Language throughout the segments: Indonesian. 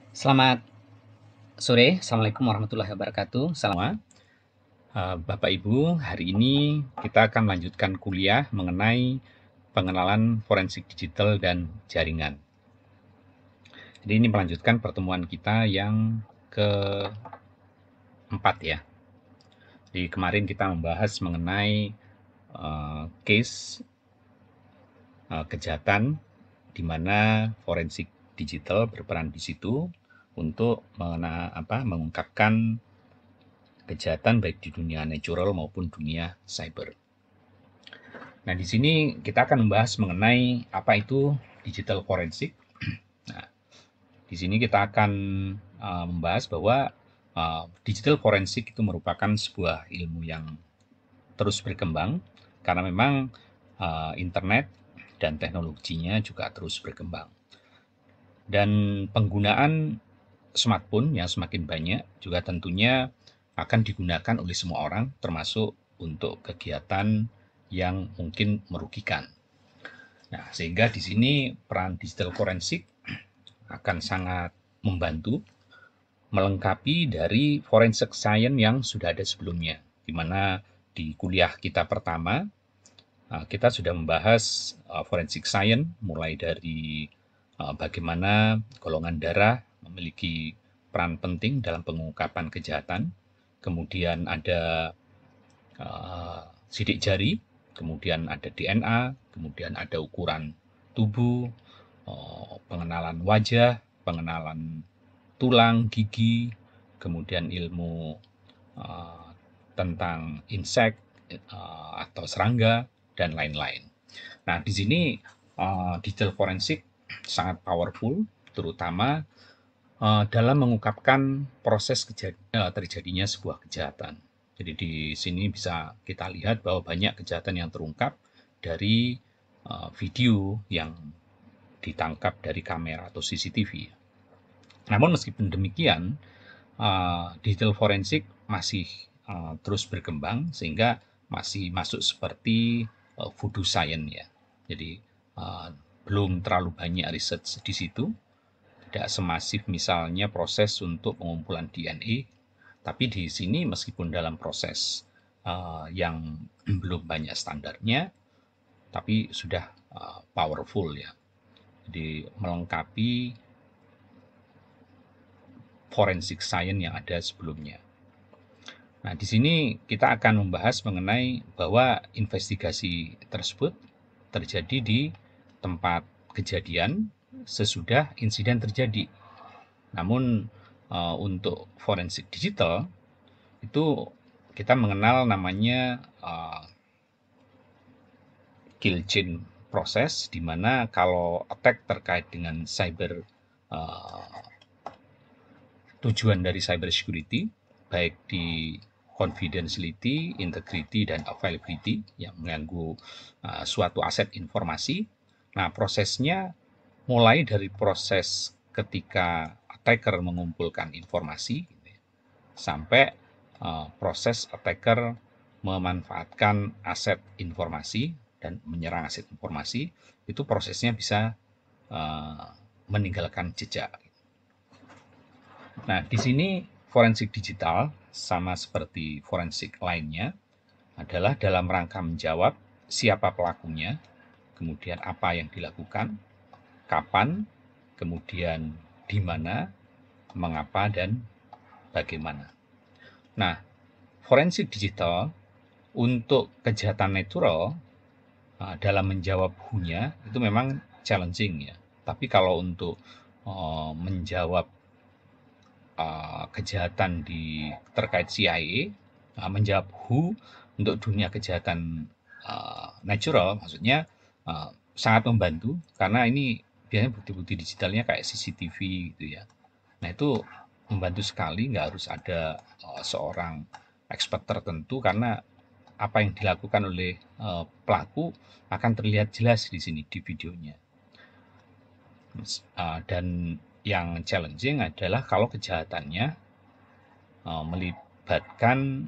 Selamat sore, Assalamualaikum warahmatullahi wabarakatuh. Salam. Bapak Ibu, hari ini kita akan melanjutkan kuliah mengenai pengenalan forensik digital dan jaringan. Jadi ini melanjutkan pertemuan kita yang keempat ya. Jadi kemarin kita membahas mengenai case kejahatan di mana forensik digital berperan di situ untuk mengungkapkan kejahatan baik di dunia natural maupun dunia cyber. Nah, di sini kita akan membahas mengenai apa itu digital forensik. Nah, di sini kita akan membahas bahwa digital forensik itu merupakan sebuah ilmu yang terus berkembang karena memang internet dan teknologinya juga terus berkembang. Dan penggunaan smartphone yang semakin banyak juga tentunya akan digunakan oleh semua orang, termasuk untuk kegiatan yang mungkin merugikan. Nah, sehingga di sini peran digital forensik akan sangat membantu melengkapi dari forensic science yang sudah ada sebelumnya, di mana di kuliah kita pertama kita sudah membahas forensic science mulai dari bagaimana golongan darah memiliki peran penting dalam pengungkapan kejahatan, kemudian ada sidik jari, kemudian ada DNA, kemudian ada ukuran tubuh, pengenalan wajah, pengenalan tulang, gigi, kemudian ilmu tentang insek atau serangga, dan lain-lain. Nah, di sini digital forensik sangat powerful, terutama dalam mengungkapkan proses terjadinya sebuah kejahatan. Jadi di sini bisa kita lihat bahwa banyak kejahatan yang terungkap dari video yang ditangkap dari kamera atau CCTV. Namun meskipun demikian, digital forensik masih terus berkembang sehingga masih masuk seperti voodoo science ya. Jadi belum terlalu banyak riset di situ, tidak semasif misalnya proses untuk pengumpulan DNA, tapi di sini meskipun dalam proses yang belum banyak standarnya, tapi sudah powerful ya. Jadi melengkapi forensic science yang ada sebelumnya. Nah, di sini kita akan membahas mengenai bahwa investigasi tersebut terjadi di tempat kejadian sesudah insiden terjadi. Namun untuk forensik digital itu kita mengenal namanya kill chain proses, di mana kalau attack terkait dengan cyber tujuan dari cyber security baik di confidentiality, integrity, dan availability yang mengganggu suatu aset informasi. Nah, prosesnya mulai dari proses ketika attacker mengumpulkan informasi sampai proses attacker memanfaatkan aset informasi dan menyerang aset informasi, itu prosesnya bisa meninggalkan jejak. Nah, di sini forensik digital sama seperti forensik lainnya adalah dalam rangka menjawab siapa pelakunya, kemudian apa yang dilakukan, kapan, kemudian di mana, mengapa, dan bagaimana. Nah, forensik digital untuk kejahatan natural dalam menjawab who-nya itu memang challenging ya. Tapi kalau untuk menjawab kejahatan terkait CIA, menjawab who untuk dunia kejahatan natural, maksudnya sangat membantu karena ini biasanya bukti-bukti digitalnya kayak CCTV gitu ya. Nah itu membantu sekali, nggak harus ada seorang expert tertentu karena apa yang dilakukan oleh pelaku akan terlihat jelas di sini di videonya. Dan yang challenging adalah kalau kejahatannya melibatkan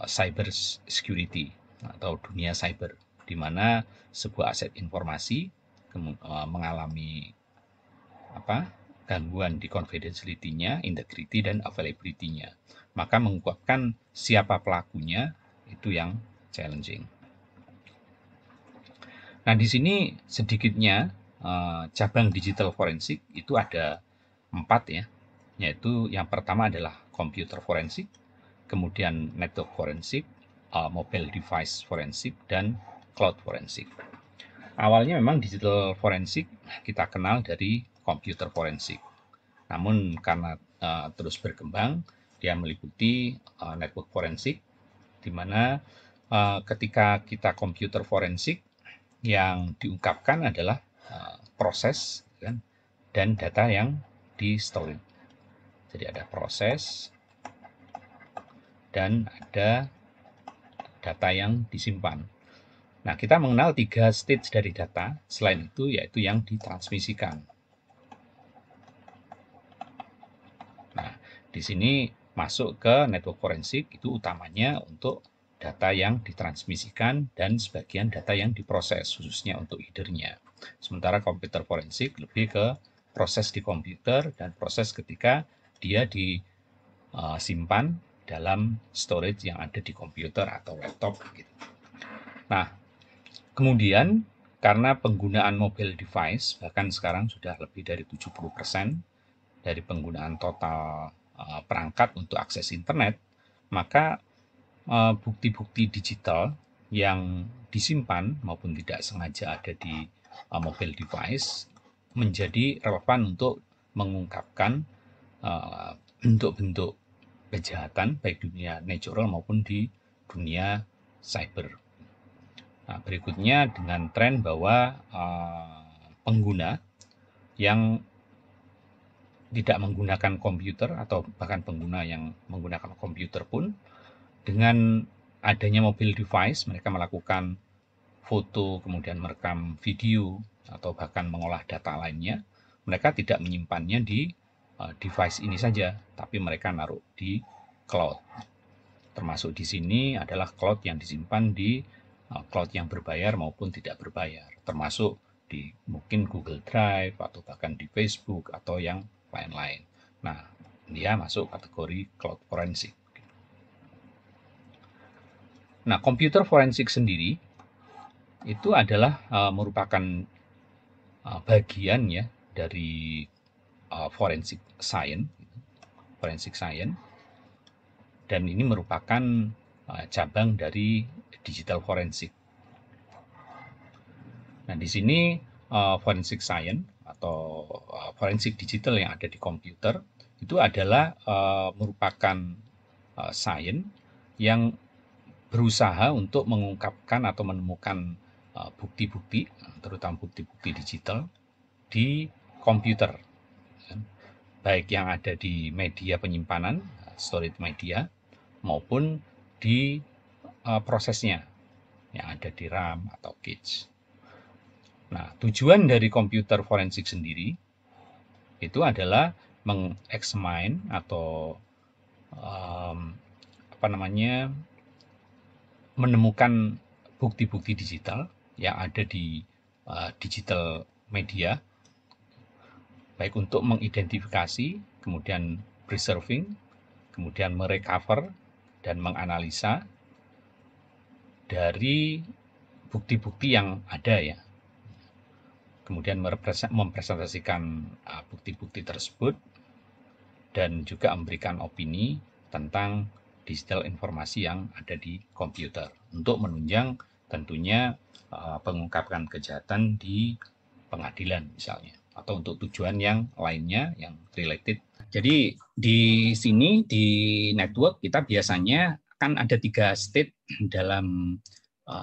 cyber security atau dunia cyber, di mana sebuah aset informasi mengalami gangguan di confidentiality-nya, integrity, dan availability-nya. Maka mengungkapkan siapa pelakunya itu yang challenging. Nah, di sini sedikitnya cabang digital forensik itu ada 4 ya, yaitu yang pertama adalah computer forensik, kemudian network forensik, mobile device forensik, dan cloud forensik. Awalnya memang digital forensik kita kenal dari computer forensik, namun karena terus berkembang, dia meliputi network forensik, di mana ketika kita computer forensik yang diungkapkan adalah proses kan, dan data yang di store. Jadi ada proses dan ada data yang disimpan. Nah, kita mengenal 3 stage dari data, selain itu yaitu yang ditransmisikan. Nah, di sini masuk ke network forensik itu utamanya untuk data yang ditransmisikan dan sebagian data yang diproses, khususnya untuk header-nya. Sementara computer forensik lebih ke proses di komputer dan proses ketika dia disimpan dalam storage yang ada di komputer atau laptop. Gitu. Nah, kemudian karena penggunaan mobile device, bahkan sekarang sudah lebih dari 70% dari penggunaan total perangkat untuk akses internet, maka bukti-bukti digital yang disimpan maupun tidak sengaja ada di mobile device menjadi relevan untuk mengungkapkan bentuk-bentuk kejahatan baik di dunia natural maupun di dunia cyber. Nah, berikutnya dengan tren bahwa pengguna yang tidak menggunakan komputer atau bahkan pengguna yang menggunakan komputer pun dengan adanya mobile device mereka melakukan foto kemudian merekam video atau bahkan mengolah data lainnya, mereka tidak menyimpannya di device ini saja, tapi mereka naruh di cloud. Termasuk di sini adalah cloud yang disimpan di cloud yang berbayar maupun tidak berbayar, termasuk di mungkin Google Drive atau bahkan di Facebook atau yang lain-lain. Nah, dia masuk kategori cloud forensik. Nah, computer forensik sendiri itu adalah merupakan bagian ya dari forensic science, dan ini merupakan cabang dari digital forensik. Nah, di sini forensic science atau forensik digital yang ada di komputer itu adalah merupakan science yang berusaha untuk mengungkapkan atau menemukan bukti-bukti, terutama bukti-bukti digital di komputer, baik yang ada di media penyimpanan, storage media, maupun di prosesnya yang ada di RAM atau cache. Nah, tujuan dari computer forensik sendiri itu adalah mengexamine atau menemukan bukti-bukti digital yang ada di digital media, baik untuk mengidentifikasi, kemudian preserving, kemudian merecover dan menganalisa dari bukti-bukti yang ada ya. Kemudian mempresentasikan bukti-bukti tersebut dan juga memberikan opini tentang digital informasi yang ada di komputer untuk menunjang tentunya pengungkapan kejahatan di pengadilan misalnya atau untuk tujuan yang lainnya yang related. Jadi di sini di network kita biasanya kan ada 3 state dalam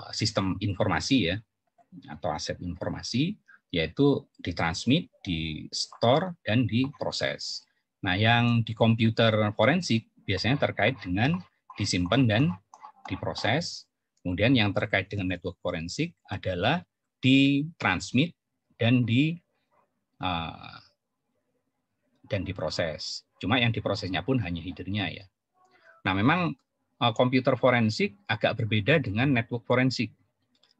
sistem informasi ya atau aset informasi, yaitu ditransmit, di store, dan diproses. Nah, yang di komputer forensik biasanya terkait dengan disimpan dan diproses. Kemudian yang terkait dengan network forensik adalah ditransmit dan diproses. Cuma yang diprosesnya pun hanya header-nya ya. Nah, memang komputer forensik agak berbeda dengan network forensik.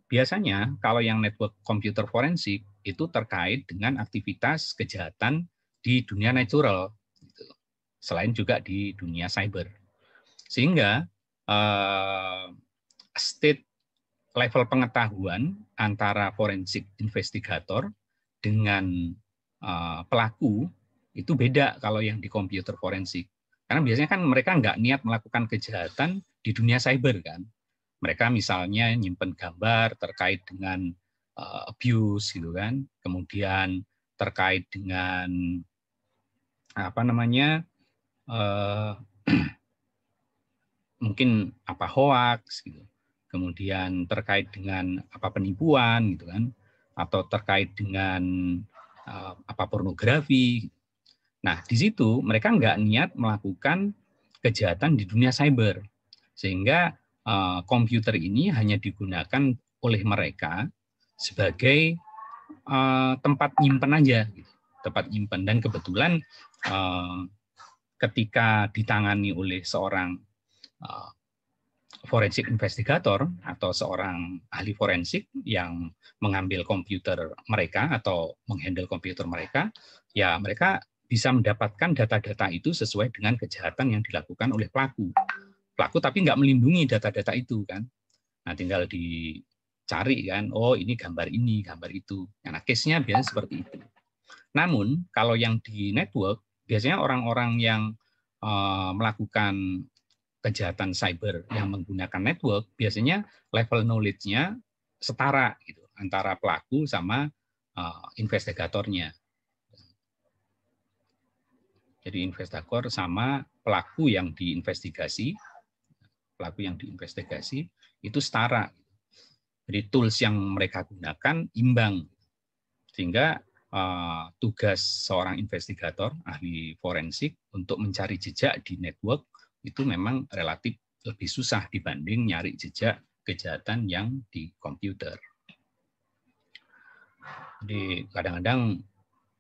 Biasanya kalau yang network komputer forensik itu terkait dengan aktivitas kejahatan di dunia natural, gitu. Selain juga di dunia cyber. Sehingga state level pengetahuan antara forensik investigator dengan pelaku itu beda kalau yang di komputer forensik. Karena biasanya kan mereka nggak niat melakukan kejahatan di dunia cyber kan. Mereka misalnya nyimpen gambar terkait dengan abuse gitu kan, kemudian terkait dengan apa namanya mungkin apa hoax gitu, kemudian terkait dengan apa penipuan gitu kan, atau terkait dengan apa pornografi. Nah di situ mereka nggak niat melakukan kejahatan di dunia cyber, sehingga komputer ini hanya digunakan oleh mereka sebagai tempat nyimpen aja, gitu. Tempat nyimpen. Dan kebetulan ketika ditangani oleh seorang forensik investigator atau seorang ahli forensik yang mengambil komputer mereka atau menghandle komputer mereka, ya mereka bisa mendapatkan data-data itu sesuai dengan kejahatan yang dilakukan oleh pelaku. Pelaku tapi nggak melindungi data-data itu kan. Nah tinggal dicari kan, oh ini gambar itu. Nah case-nya biasanya seperti itu. Namun kalau yang di network, biasanya orang-orang yang melakukan kejahatan cyber yang menggunakan network, biasanya level knowledge-nya setara gitu, antara pelaku sama investigatornya. Jadi investigator sama pelaku yang diinvestigasi itu setara. Jadi tools yang mereka gunakan imbang, sehingga tugas seorang investigator ahli forensik untuk mencari jejak di network itu memang relatif lebih susah dibanding nyari jejak kejahatan yang di komputer. Jadi kadang-kadang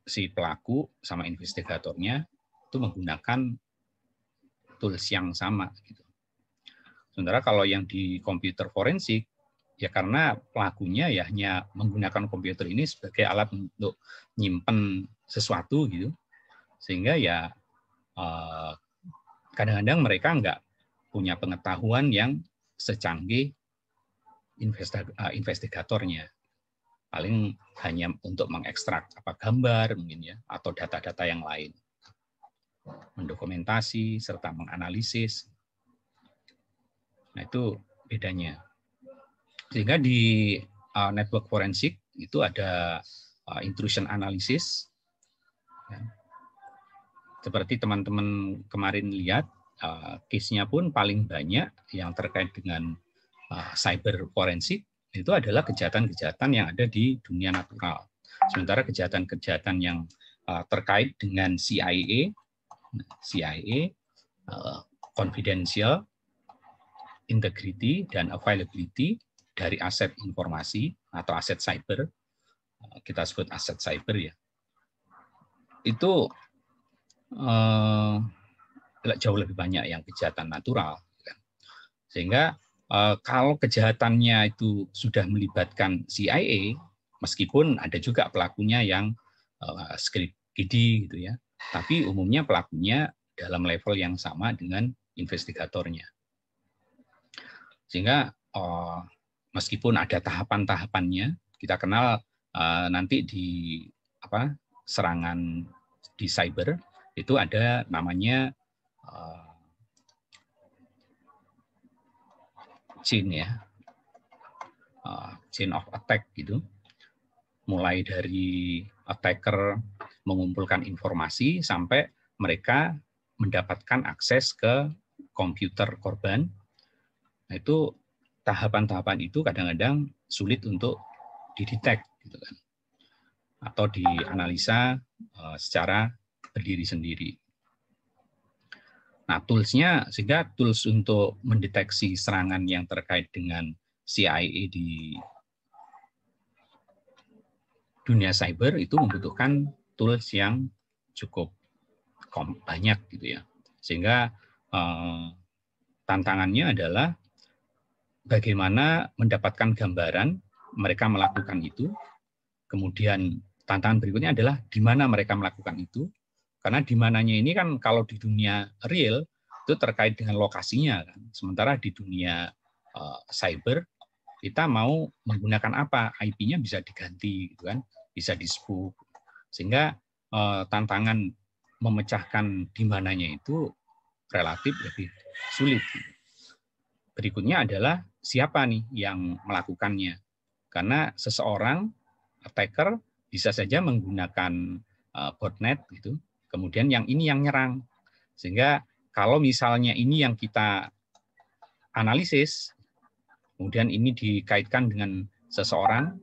si pelaku sama investigatornya itu menggunakan tools yang sama. Gitu. Sementara kalau yang di komputer forensik, ya karena pelakunya ya hanya menggunakan komputer ini sebagai alat untuk nyimpen sesuatu gitu, sehingga ya kadang-kadang mereka nggak punya pengetahuan yang secanggih investigatornya. Paling hanya untuk mengekstrak apa gambar mungkin ya, atau data-data yang lain, mendokumentasi serta menganalisis. Nah itu bedanya. Sehingga di network forensik itu ada intrusion analysis. Ya. Seperti teman-teman kemarin lihat, case-nya pun paling banyak yang terkait dengan cyber forensik itu adalah kejahatan-kejahatan yang ada di dunia natural. Sementara kejahatan-kejahatan yang terkait dengan CIA, confidential, integrity, dan availability dari aset informasi atau aset cyber, kita sebut aset cyber ya, itu jauh lebih banyak yang kejahatan natural. Sehingga kalau kejahatannya itu sudah melibatkan CIA, meskipun ada juga pelakunya yang script kiddie gitu ya, tapi umumnya pelakunya dalam level yang sama dengan investigatornya. Sehingga meskipun ada tahapan-tahapannya, kita kenal nanti di serangan di cyber itu ada namanya chain of attack gitu. Mulai dari attacker mengumpulkan informasi sampai mereka mendapatkan akses ke komputer korban. Nah, itu tahapan-tahapan itu kadang-kadang sulit untuk didetek gitu kan. Atau dianalisa secara berdiri sendiri. Nah, tools-nya, sehingga tools untuk mendeteksi serangan yang terkait dengan CIA di dunia cyber itu membutuhkan tools yang cukup banyak gitu ya. Sehingga tantangannya adalah bagaimana mendapatkan gambaran mereka melakukan itu. Kemudian tantangan berikutnya adalah di mana mereka melakukan itu. Karena di mananya ini kan kalau di dunia real itu terkait dengan lokasinya kan. Sementara di dunia cyber kita mau menggunakan apa, IP-nya bisa diganti gitu kan, bisa di-spook. Sehingga tantangan memecahkan di mananya itu relatif lebih sulit. Berikutnya adalah siapa nih yang melakukannya. Karena seseorang attacker bisa saja menggunakan botnet gitu. Kemudian yang ini yang nyerang. Sehingga kalau misalnya ini yang kita analisis, kemudian ini dikaitkan dengan seseorang,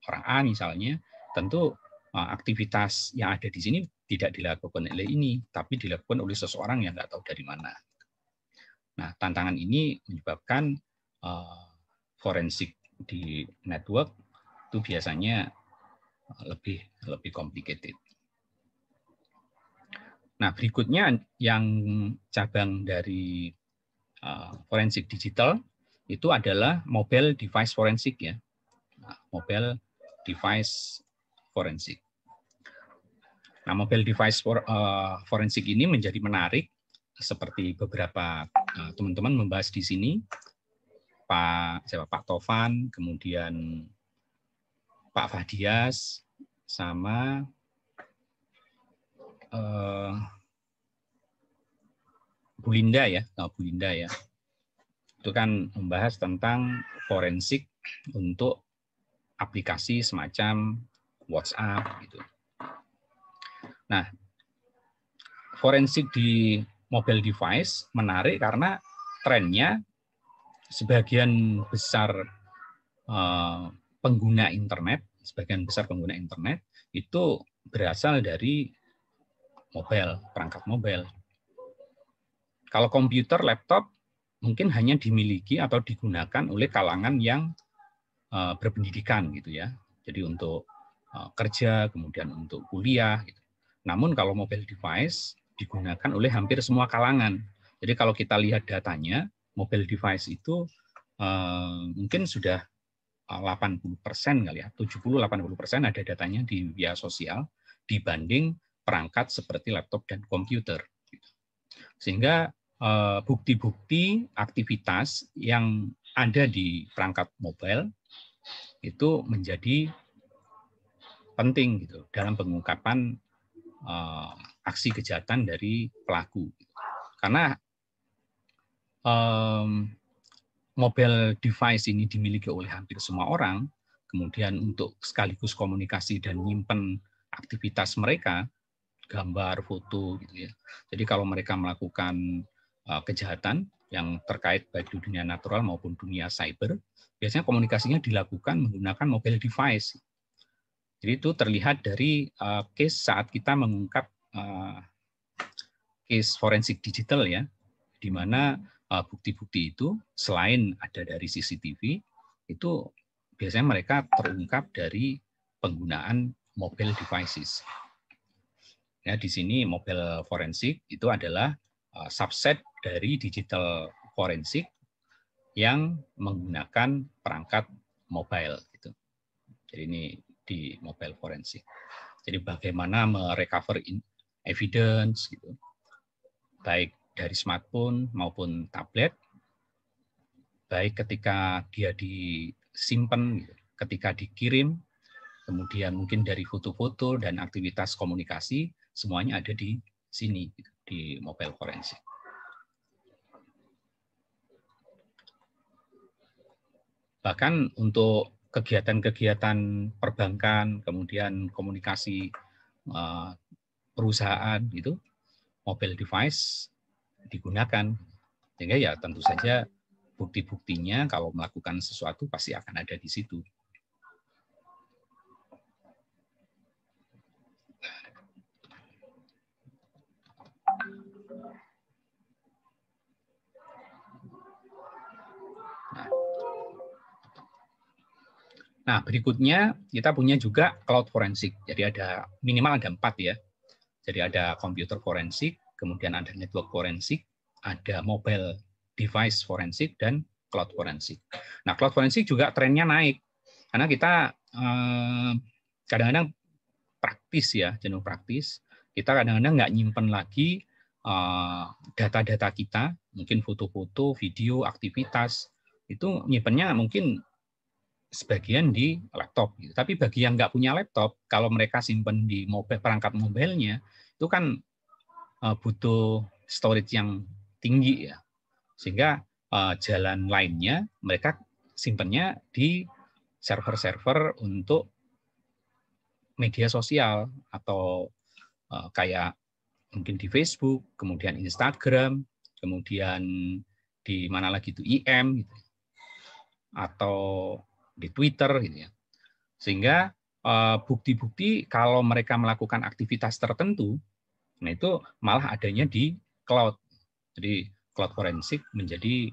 orang A misalnya, tentu aktivitas yang ada di sini tidak dilakukan oleh ini, tapi dilakukan oleh seseorang yang nggak tahu dari mana. Nah, tantangan ini menyebabkan forensik di network itu biasanya lebih complicated. Nah, berikutnya yang cabang dari forensik digital itu adalah mobile device forensik ya. Nah, mobile device forensik. Nah, mobile device forensik ini menjadi menarik seperti beberapa teman-teman membahas di sini. Pak Tovan, kemudian Pak Fadias, sama Bu Linda ya, Bu Linda ya. Itu kan membahas tentang forensik untuk aplikasi semacam WhatsApp gitu. Nah, forensik di mobile device menarik karena trennya sebagian besar pengguna internet itu berasal dari mobile, perangkat mobile. Kalau komputer, laptop mungkin hanya dimiliki atau digunakan oleh kalangan yang berpendidikan gitu ya. Jadi untuk kerja, kemudian untuk kuliah. Gitu. Namun kalau mobile device digunakan oleh hampir semua kalangan. Jadi kalau kita lihat datanya, mobile device itu mungkin sudah 80% kali ya, 70-80% ada datanya di media sosial dibanding perangkat seperti laptop dan komputer. Sehingga bukti-bukti aktivitas yang ada di perangkat mobile itu menjadi penting gitu dalam pengungkapan aksi kejahatan dari pelaku. Karena mobile device ini dimiliki oleh hampir semua orang, kemudian untuk sekaligus komunikasi dan menyimpan aktivitas mereka, gambar, foto, gitu ya. Jadi kalau mereka melakukan kejahatan yang terkait baik di dunia natural maupun dunia cyber, biasanya komunikasinya dilakukan menggunakan mobile device. Jadi itu terlihat dari case saat kita mengungkap case forensik digital ya, di mana bukti-bukti itu selain ada dari CCTV, itu biasanya mereka terungkap dari penggunaan mobile devices. Ya, di sini mobile forensik itu adalah subset dari digital forensik yang menggunakan perangkat mobile. Gitu. Jadi ini di mobile forensik. Jadi bagaimana merecover evidence, gitu, baik dari smartphone maupun tablet, baik ketika dia disimpan, ketika dikirim, kemudian mungkin dari foto-foto dan aktivitas komunikasi, semuanya ada di sini, di mobile forensik. Bahkan untuk kegiatan-kegiatan perbankan, kemudian komunikasi perusahaan, gitu, mobile device digunakan. Sehingga ya tentu saja bukti-buktinya kalau melakukan sesuatu pasti akan ada di situ. Nah, berikutnya kita punya juga cloud forensik. Jadi ada minimal ada 4 ya. Jadi ada computer forensik, kemudian ada network forensik, ada mobile device forensik, dan cloud forensik. Nah, cloud forensik juga trennya naik. Karena kita kadang-kadang praktis ya, jenuh praktis. kita kadang-kadang nggak nyimpen lagi data-data kita, mungkin foto-foto, video, aktivitas, itu nyimpennya mungkin sebagian di laptop. Gitu. Tapi bagi yang nggak punya laptop, kalau mereka simpen di perangkat mobilnya, itu kan butuh storage yang tinggi ya, sehingga jalan lainnya mereka simpennya di server-server untuk media sosial atau kayak mungkin di Facebook, kemudian Instagram, kemudian di mana lagi itu IM gitu, atau di Twitter gitu ya. Sehingga bukti-bukti kalau mereka melakukan aktivitas tertentu, nah itu malah adanya di cloud. Jadi cloud forensik menjadi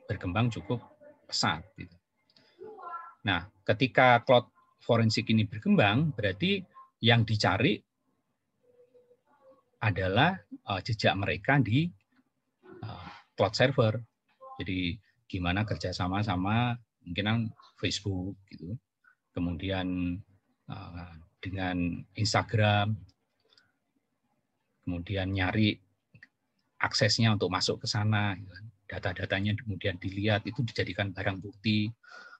berkembang cukup pesat. Gitu. Nah, ketika cloud forensik ini berkembang, berarti yang dicari adalah jejak mereka di cloud server. Jadi gimana kerjasama sama mungkin Facebook gitu, kemudian dengan Instagram, kemudian nyari aksesnya untuk masuk ke sana, data-datanya kemudian dilihat, itu dijadikan barang bukti,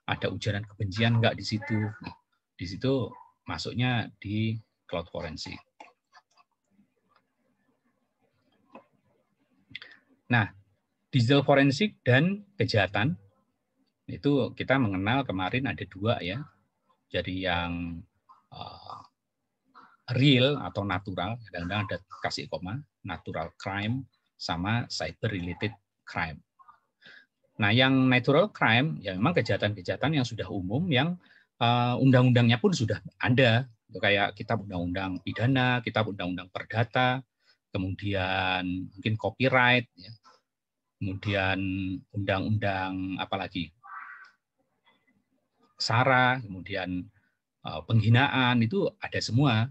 ada ujaran kebencian nggak di situ. Nah, di situ masuknya di cloud forensik. Nah, digital forensik dan kejahatan itu kita mengenal kemarin ada dua ya. Jadi yang real atau natural, kadang-kadang ada kasih koma, natural crime sama cyber related crime. Nah, yang natural crime ya memang kejahatan-kejahatan yang sudah umum, yang undang-undangnya pun sudah ada. Kayak kitab undang-undang pidana, kitab undang-undang perdata, kemudian mungkin copyright, ya. Kemudian undang-undang apalagi SARA, kemudian penghinaan, itu ada semua.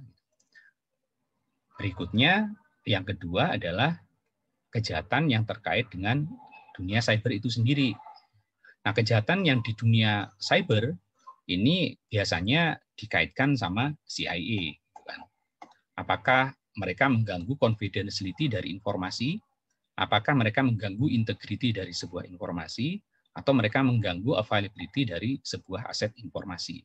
Berikutnya, yang kedua adalah kejahatan yang terkait dengan dunia cyber itu sendiri. Nah, kejahatan yang di dunia cyber ini biasanya dikaitkan sama CIA. Apakah mereka mengganggu confidentiality dari informasi? Apakah mereka mengganggu integrity dari sebuah informasi? Atau mereka mengganggu availability dari sebuah aset informasi?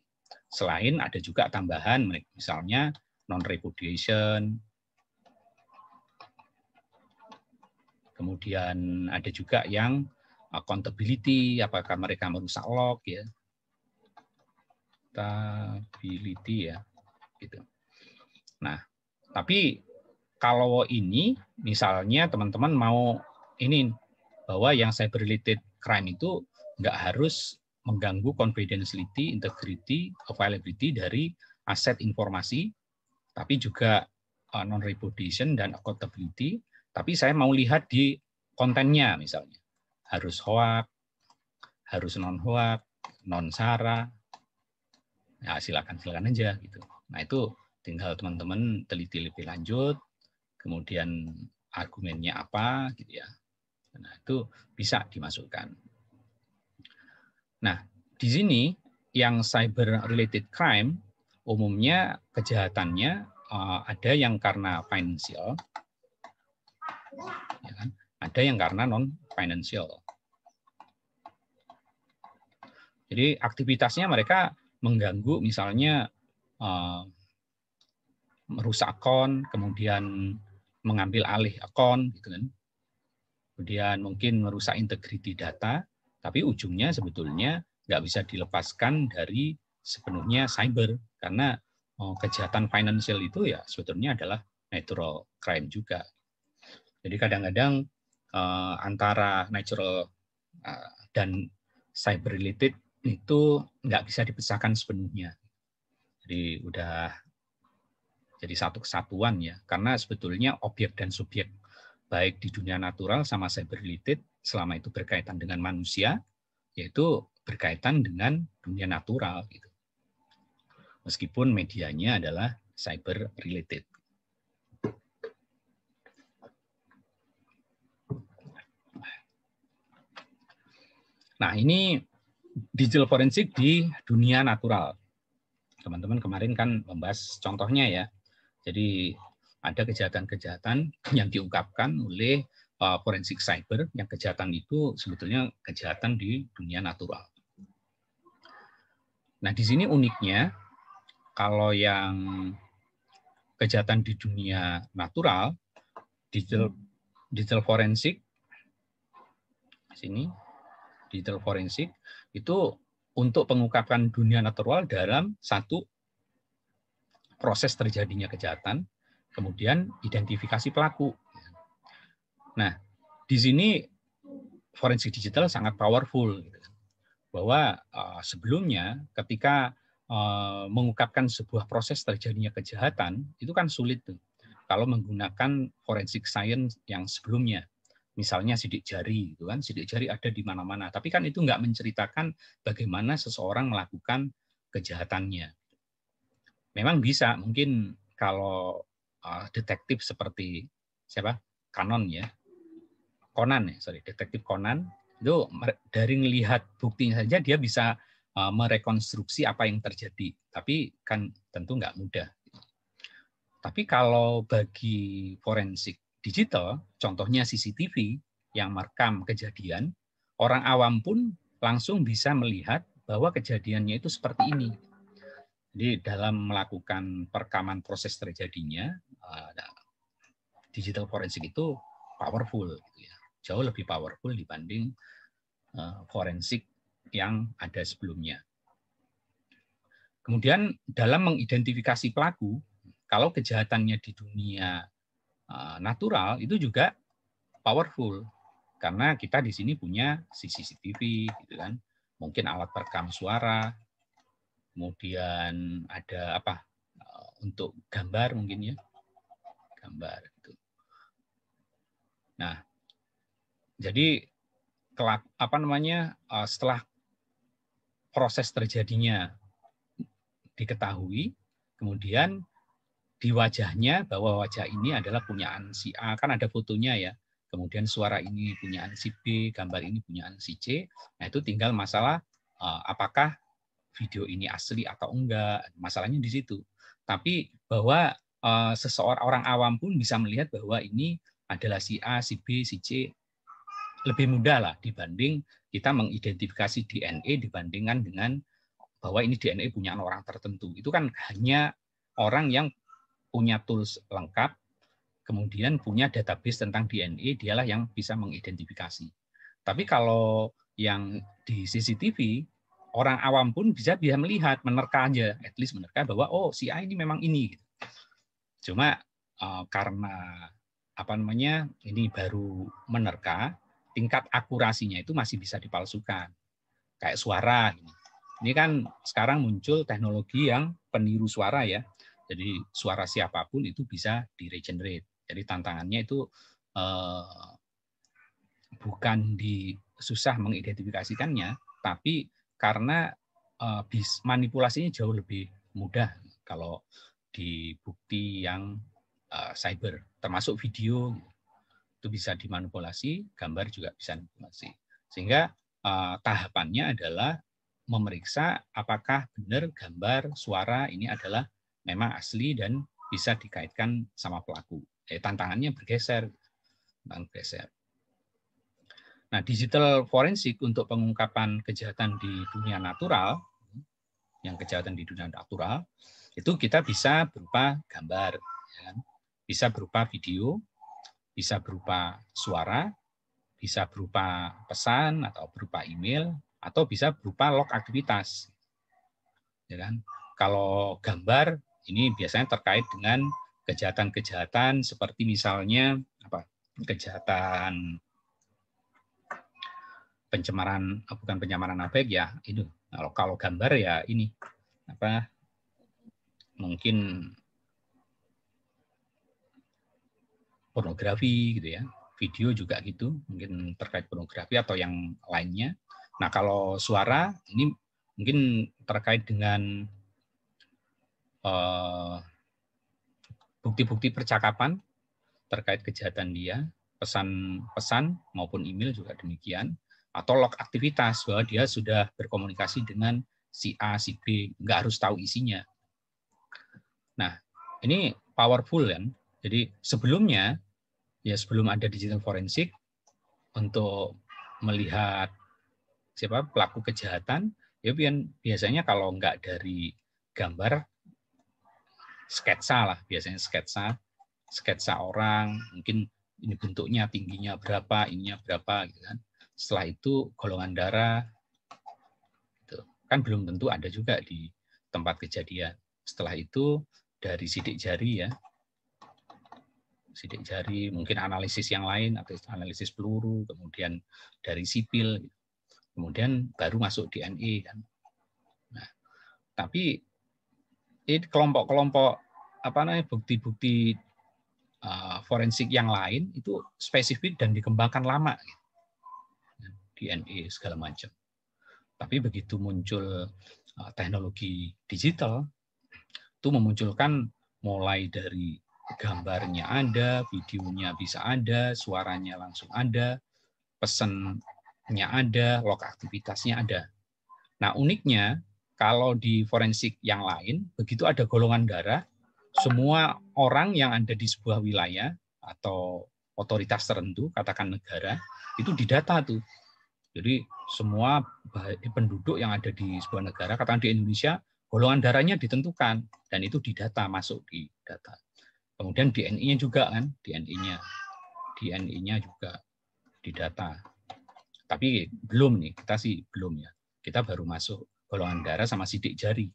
Selain ada juga tambahan, misalnya non-repudiation, kemudian ada juga yang accountability, apakah mereka merusak log, ya, accountability ya, gitu. Nah, tapi kalau ini misalnya teman-teman mau ini bahwa yang cyber related crime itu nggak harus mengganggu confidentiality, integrity, availability dari aset informasi, tapi juga non-repudiation dan accountability. Tapi saya mau lihat di kontennya misalnya. Harus hoax, harus non-hoax, non-SARA. Nah, silakan aja gitu. Nah, itu tinggal teman-teman teliti lebih lanjut, kemudian argumennya apa gitu ya. Nah, itu bisa dimasukkan. Nah, di sini yang cyber related crime umumnya kejahatannya ada yang karena financial, ya kan? Ada yang karena non financial. Jadi aktivitasnya mereka mengganggu, misalnya merusak akun, kemudian mengambil alih akun, gitu kan. Kemudian mungkin merusak integriti data, tapi ujungnya sebetulnya nggak bisa dilepaskan dari sepenuhnya cyber, karena kejahatan financial itu ya sebetulnya adalah natural crime juga. Jadi kadang-kadang antara natural dan cyber related itu nggak bisa dipisahkan sepenuhnya. Jadi udah jadi satu kesatuan ya, karena sebetulnya objek dan subjek baik di dunia natural sama cyber related selama itu berkaitan dengan manusia, yaitu berkaitan dengan dunia natural gitu. Meskipun medianya adalah cyber related. Nah, ini digital forensik di dunia natural. Teman-teman kemarin kan membahas contohnya ya. Jadi ada kejahatan-kejahatan yang diungkapkan oleh forensik cyber, yang kejahatan itu sebetulnya kejahatan di dunia natural. Nah, di sini uniknya, kalau yang kejahatan di dunia natural, digital forensik, sini, digital forensik, itu untuk pengungkapan dunia natural dalam satu proses terjadinya kejahatan, kemudian identifikasi pelaku. Nah, di sini forensik digital sangat powerful, bahwa sebelumnya ketika mengungkapkan sebuah proses terjadinya kejahatan itu kan sulit tuh kalau menggunakan forensik science yang sebelumnya. Misalnya sidik jari, gitu kan, sidik jari ada di mana-mana, tapi kan itu nggak menceritakan bagaimana seseorang melakukan kejahatannya. Memang bisa, mungkin kalau detektif seperti siapa, Conan, detektif Conan, itu dari melihat buktinya saja dia bisa merekonstruksi apa yang terjadi, tapi kan tentu nggak mudah. Tapi kalau bagi forensik digital, contohnya CCTV yang merekam kejadian, orang awam pun langsung bisa melihat bahwa kejadiannya itu seperti ini. Jadi dalam melakukan perekaman proses terjadinya, digital forensik itu powerful, jauh lebih powerful dibanding forensik yang ada sebelumnya. Kemudian dalam mengidentifikasi pelaku, kalau kejahatannya di dunia natural itu juga powerful, karena kita di sini punya CCTV, gitu kan, mungkin alat perekam suara, kemudian ada apa untuk gambar mungkin ya, gambar gitu. Nah, jadi setelah proses terjadinya diketahui, kemudian di wajahnya bahwa wajah ini adalah punyaan si A, kan ada fotonya ya. Kemudian suara ini punyaan si B, gambar ini punyaan si C. Nah, itu tinggal masalah apakah video ini asli atau enggak. Masalahnya di situ. Tapi bahwa seseorang, orang awam pun bisa melihat bahwa ini adalah si A, si B, si C, lebih mudah lah dibanding kita mengidentifikasi DNA dibandingkan dengan bahwa ini DNA punya orang tertentu. Itu kan hanya orang yang punya tools lengkap, kemudian punya database tentang DNA, dialah yang bisa mengidentifikasi. Tapi kalau yang di CCTV, orang awam pun bisa melihat, menerka aja, at least menerka bahwa oh si A ini memang ini. Cuma karena ini baru menerka, tingkat akurasinya itu masih bisa dipalsukan. Kayak suara. Ini kan sekarang muncul teknologi yang peniru suara ya. Jadi suara siapapun itu bisa di-regenerate. Jadi tantangannya itu bukan susah mengidentifikasikannya, tapi karena manipulasinya jauh lebih mudah kalau di bukti yang cyber, termasuk video itu bisa dimanipulasi, gambar juga bisa dimanipulasi. Sehingga tahapannya adalah memeriksa apakah benar gambar, suara ini adalah memang asli dan bisa dikaitkan sama pelaku. Tantangannya bergeser. Nah, digital forensik untuk pengungkapan kejahatan di dunia natural, itu kita bisa berupa gambar, bisa berupa video, bisa berupa suara, bisa berupa pesan atau berupa email, atau bisa berupa log aktivitas. Ya kan? Kalau gambar ini biasanya terkait dengan kejahatan-kejahatan seperti misalnya kejahatan bukan pencemaran nama baik ya, itu. Kalau gambar ya ini mungkin pornografi gitu ya. Video juga gitu, mungkin terkait pornografi atau yang lainnya. Nah, kalau suara ini mungkin terkait dengan bukti-bukti percakapan terkait kejahatan dia, pesan-pesan maupun email juga demikian, atau log aktivitas bahwa dia sudah berkomunikasi dengan si A, si B, nggak harus tahu isinya. Nah, ini powerful kan. Jadi sebelumnya, ya sebelum ada digital forensik, untuk melihat siapa pelaku kejahatan, ya biasanya kalau nggak dari gambar, sketsa lah, biasanya sketsa orang, mungkin ini bentuknya, tingginya berapa, ininya berapa, gitu kan. Setelah itu golongan darah, gitu. Kan belum tentu ada juga di tempat kejadian. Setelah itu dari sidik jari ya, sidik jari, mungkin analisis yang lain, atau analisis peluru, kemudian dari sipil, kemudian baru masuk DNA kan. Nah, tapi kelompok-kelompok apa namanya bukti-bukti forensik yang lain itu spesifik dan dikembangkan lama, gitu. DNA segala macam. Tapi begitu muncul teknologi digital, itu memunculkan mulai dari gambarnya ada, videonya bisa ada, suaranya langsung ada, pesannya ada, log aktivitasnya ada. Nah, uniknya kalau di forensik yang lain, begitu ada golongan darah, semua orang yang ada di sebuah wilayah atau otoritas tertentu, katakan negara, itu didata tuh. Jadi semua penduduk yang ada di sebuah negara, katakan di Indonesia, golongan darahnya ditentukan dan itu didata, masuk di data. Kemudian DNA-nya juga kan, DNA-nya juga didata. Tapi belum nih, kita sih belum ya. Kita baru masuk golongan darah sama sidik jari.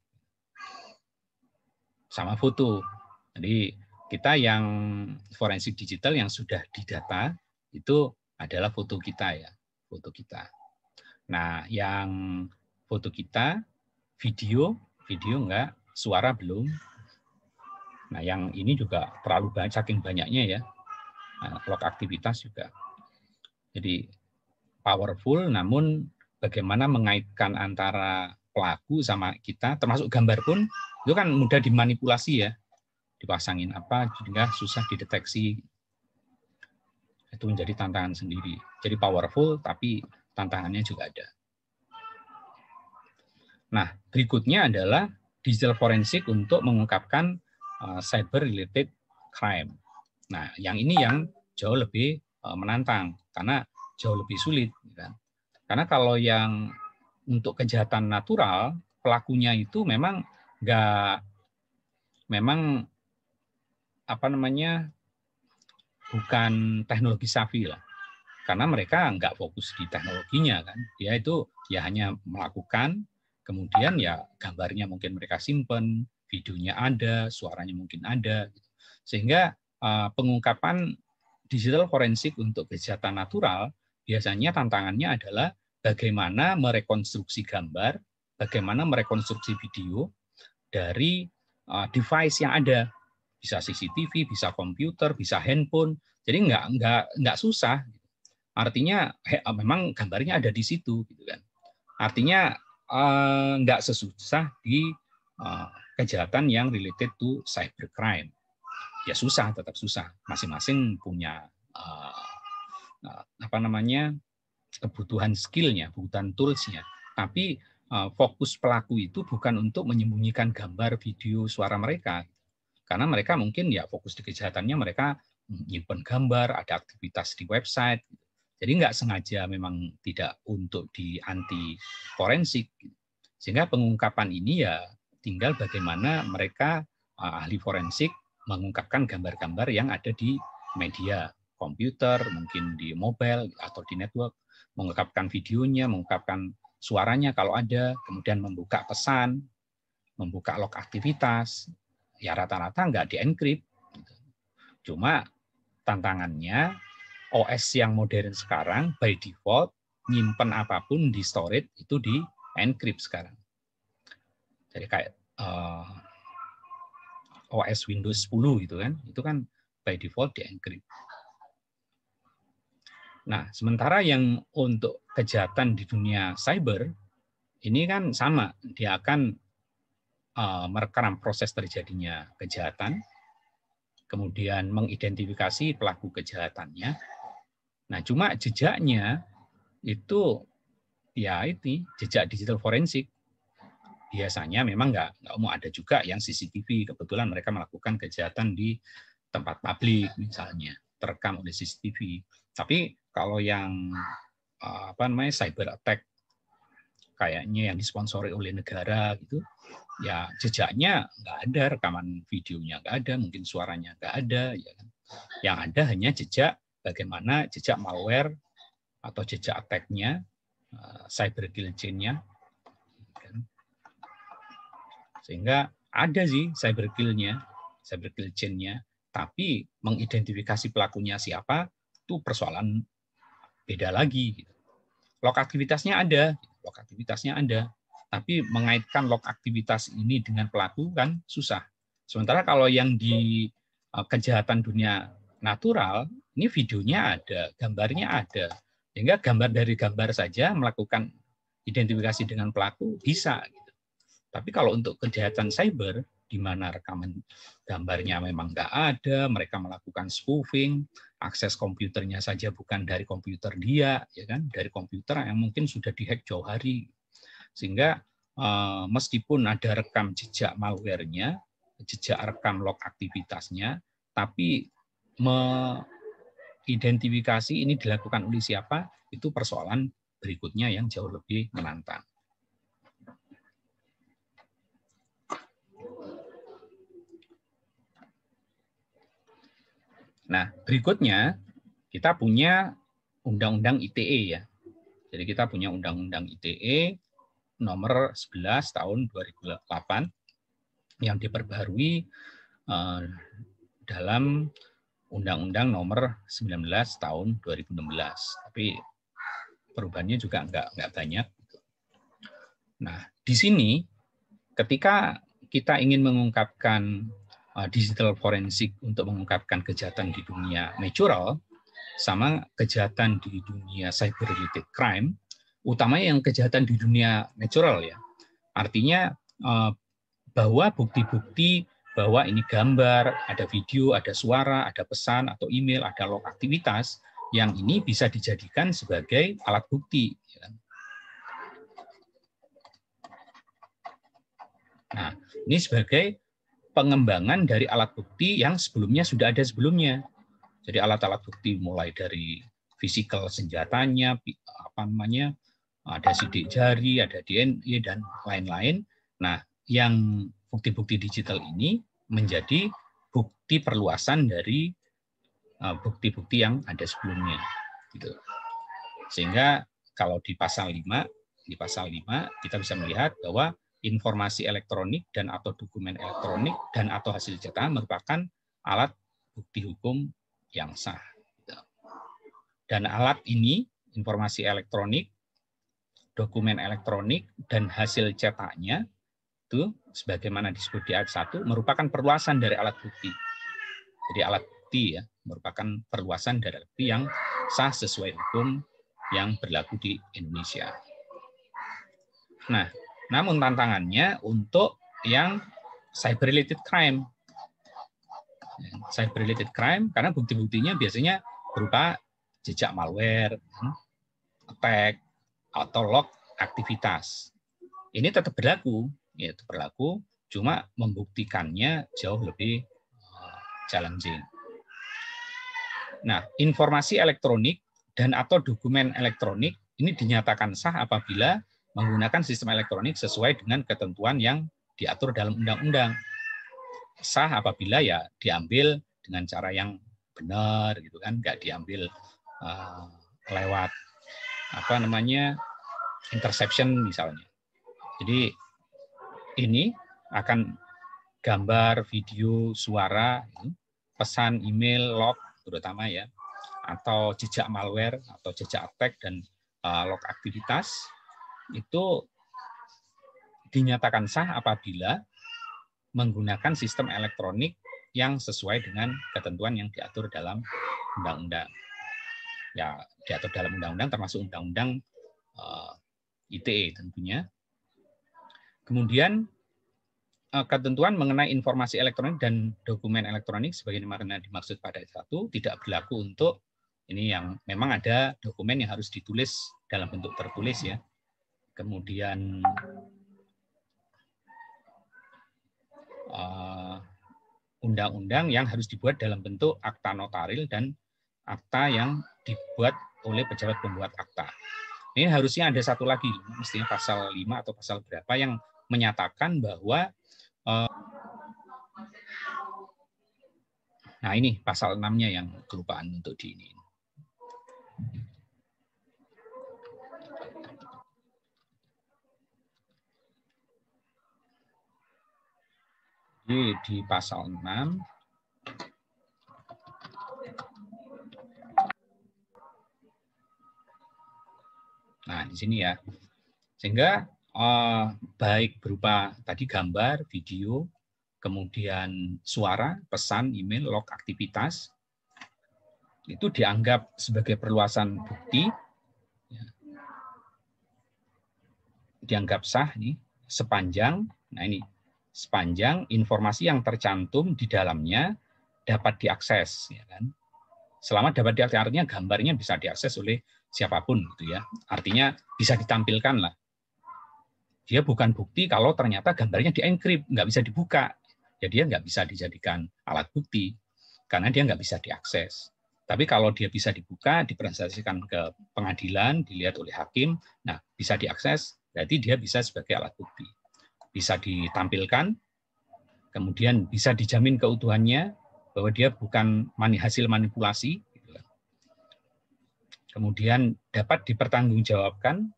Sama foto. Jadi kita yang forensik digital yang sudah didata itu adalah foto kita ya, foto kita. Nah, yang foto kita, video enggak, suara belum. Nah, yang ini juga terlalu banyak, saking banyaknya ya, log aktivitas juga. Jadi powerful, namun bagaimana mengaitkan antara pelaku sama kita, termasuk gambar pun, itu kan mudah dimanipulasi ya, dipasangin apa, sehingga susah dideteksi. Itu menjadi tantangan sendiri. Jadi powerful, tapi tantangannya juga ada. Nah, berikutnya adalah digital forensik untuk mengungkapkan cyber related crime. Nah, yang ini yang jauh lebih menantang karena jauh lebih sulit, kan? Karena kalau yang untuk kejahatan natural, pelakunya itu memang bukan teknologi savvy lah. Karena mereka nggak fokus di teknologinya kan. Dia itu ya hanya melakukan, kemudian ya gambarnya mungkin mereka simpen, videonya ada, suaranya mungkin ada. Sehingga pengungkapan digital forensik untuk kejahatan natural biasanya tantangannya adalah bagaimana merekonstruksi gambar, bagaimana merekonstruksi video dari device yang ada. Bisa CCTV, bisa komputer, bisa handphone. Jadi nggak susah. Artinya memang gambarnya ada di situ, gitu kan. Artinya nggak sesusah di kejahatan yang related to cybercrime. Ya susah, tetap susah. Masing-masing punya kebutuhan skillnya, kebutuhan toolsnya. Tapi fokus pelaku itu bukan untuk menyembunyikan gambar, video, suara mereka. Karena mereka mungkin ya fokus di kejahatannya, mereka menyimpan gambar, ada aktivitas di website. Jadi nggak sengaja memang tidak untuk di anti forensik. Sehingga pengungkapan ini ya tinggal bagaimana mereka ahli forensik mengungkapkan gambar-gambar yang ada di media, komputer, mungkin di mobile atau di network, mengungkapkan videonya, mengungkapkan suaranya kalau ada, kemudian membuka pesan, membuka log aktivitas, ya rata-rata nggak di-encrypt. Cuma tantangannya OS yang modern sekarang by default nyimpen apapun di storage itu di-encrypt sekarang. Jadi kayak OS Windows 10 gitu kan, itu kan by default di-encrypt. Nah, sementara yang untuk kejahatan di dunia cyber ini kan sama, dia akan merekam proses terjadinya kejahatan, kemudian mengidentifikasi pelaku kejahatannya. Nah, cuma jejaknya itu ya itu jejak digital forensik. biasanya memang nggak mau ada juga yang CCTV. Kebetulan mereka melakukan kejahatan di tempat publik misalnya, terekam oleh CCTV. Tapi kalau yang cyber attack kayaknya yang disponsori oleh negara gitu, ya jejaknya nggak ada, rekaman videonya nggak ada, mungkin suaranya nggak ada, ya kan. Yang ada hanya jejak bagaimana jejak malware atau jejak attack-nya, cyber kill chain-nya. Sehingga ada sih cyber kill-nya, cyber kill chain-nya, tapi mengidentifikasi pelakunya siapa itu persoalan beda lagi. Log aktivitasnya ada, tapi mengaitkan log aktivitas ini dengan pelaku kan susah. Sementara kalau yang di kejahatan dunia natural, ini videonya ada, gambarnya ada, sehingga gambar dari gambar saja melakukan identifikasi dengan pelaku bisa. Tapi kalau untuk kejahatan cyber, di mana rekaman gambarnya memang nggak ada, mereka melakukan spoofing, akses komputernya saja bukan dari komputer dia, ya kan, dari komputer yang mungkin sudah dihack jauh hari, sehingga meskipun ada rekam jejak malware-nya, jejak rekam log aktivitasnya, tapi mengidentifikasi ini dilakukan oleh siapa, itu persoalan berikutnya yang jauh lebih menantang. Nah, berikutnya kita punya Undang-Undang ITE ya. Jadi kita punya Undang-Undang ITE nomor 11 tahun 2008 yang diperbaharui dalam Undang-Undang nomor 19 tahun 2016. Tapi perubahannya juga nggak banyak. Nah, di sini ketika kita ingin mengungkapkan digital forensik untuk mengungkapkan kejahatan di dunia natural sama kejahatan di dunia cyber related crime, utamanya yang kejahatan di dunia natural ya. Artinya bahwa bukti-bukti bahwa ini gambar, ada video, ada suara, ada pesan atau email, ada log aktivitas yang ini bisa dijadikan sebagai alat bukti. Nah, ini sebagai pengembangan dari alat bukti yang sebelumnya sudah ada sebelumnya. Jadi alat-alat bukti mulai dari fisikal senjatanya, ada sidik jari, ada DNA dan lain-lain. Nah, yang bukti-bukti digital ini menjadi bukti perluasan dari bukti-bukti yang ada sebelumnya. Gitu. Sehingga kalau di pasal 5 kita bisa melihat bahwa informasi elektronik dan atau dokumen elektronik dan atau hasil cetak merupakan alat bukti hukum yang sah. Dan alat ini, informasi elektronik, dokumen elektronik, dan hasil cetaknya, itu sebagaimana disebut di ayat 1, merupakan perluasan dari alat bukti. Jadi alat bukti ya, merupakan perluasan dari alat bukti yang sah sesuai hukum yang berlaku di Indonesia. Nah, namun tantangannya untuk yang cyber-related crime. Cyber-related crime, karena bukti-buktinya biasanya berupa jejak malware, attack, atau log aktivitas. Ini tetap berlaku, yaitu berlaku, cuma membuktikannya jauh lebih challenging. Nah, informasi elektronik dan atau dokumen elektronik ini dinyatakan sah apabila menggunakan sistem elektronik sesuai dengan ketentuan yang diatur dalam undang-undang. Sah apabila ya diambil dengan cara yang benar gitu kan, nggak diambil lewat interception misalnya. Jadi ini akan gambar, video, suara, pesan, email, log terutama ya, atau jejak malware atau jejak attack dan log aktivitas itu dinyatakan sah apabila menggunakan sistem elektronik yang sesuai dengan ketentuan yang diatur dalam undang-undang. Ya, diatur dalam undang-undang termasuk undang-undang ITE tentunya. Kemudian ketentuan mengenai informasi elektronik dan dokumen elektronik sebagaimana dimaksud pada ayat 1 tidak berlaku untuk ini yang memang ada dokumen yang harus ditulis dalam bentuk tertulis ya. Kemudian undang-undang yang harus dibuat dalam bentuk akta notaril dan akta yang dibuat oleh pejabat pembuat akta. Ini harusnya ada satu lagi, mestinya pasal 5 atau pasal berapa yang menyatakan bahwa nah ini pasal 6-nya yang kelupaan untuk di ini. Jadi di pasal 6 nah di sini ya. Sehingga baik berupa tadi gambar, video, kemudian suara, pesan, email, log aktivitas, itu dianggap sebagai perluasan bukti, dianggap sah nih, sepanjang informasi yang tercantum di dalamnya dapat diakses, ya kan? Selama dapat diakses, artinya gambarnya bisa diakses oleh siapapun, gitu ya. Artinya bisa ditampilkan lah. Dia bukan bukti kalau ternyata gambarnya dienkrip, nggak bisa dibuka. Ya dia nggak bisa dijadikan alat bukti karena dia nggak bisa diakses. Tapi kalau dia bisa dibuka, dipresentasikan ke pengadilan, dilihat oleh hakim, nah bisa diakses, berarti dia bisa sebagai alat bukti. Bisa ditampilkan, kemudian bisa dijamin keutuhannya, bahwa dia bukan hasil manipulasi, kemudian dapat dipertanggungjawabkan,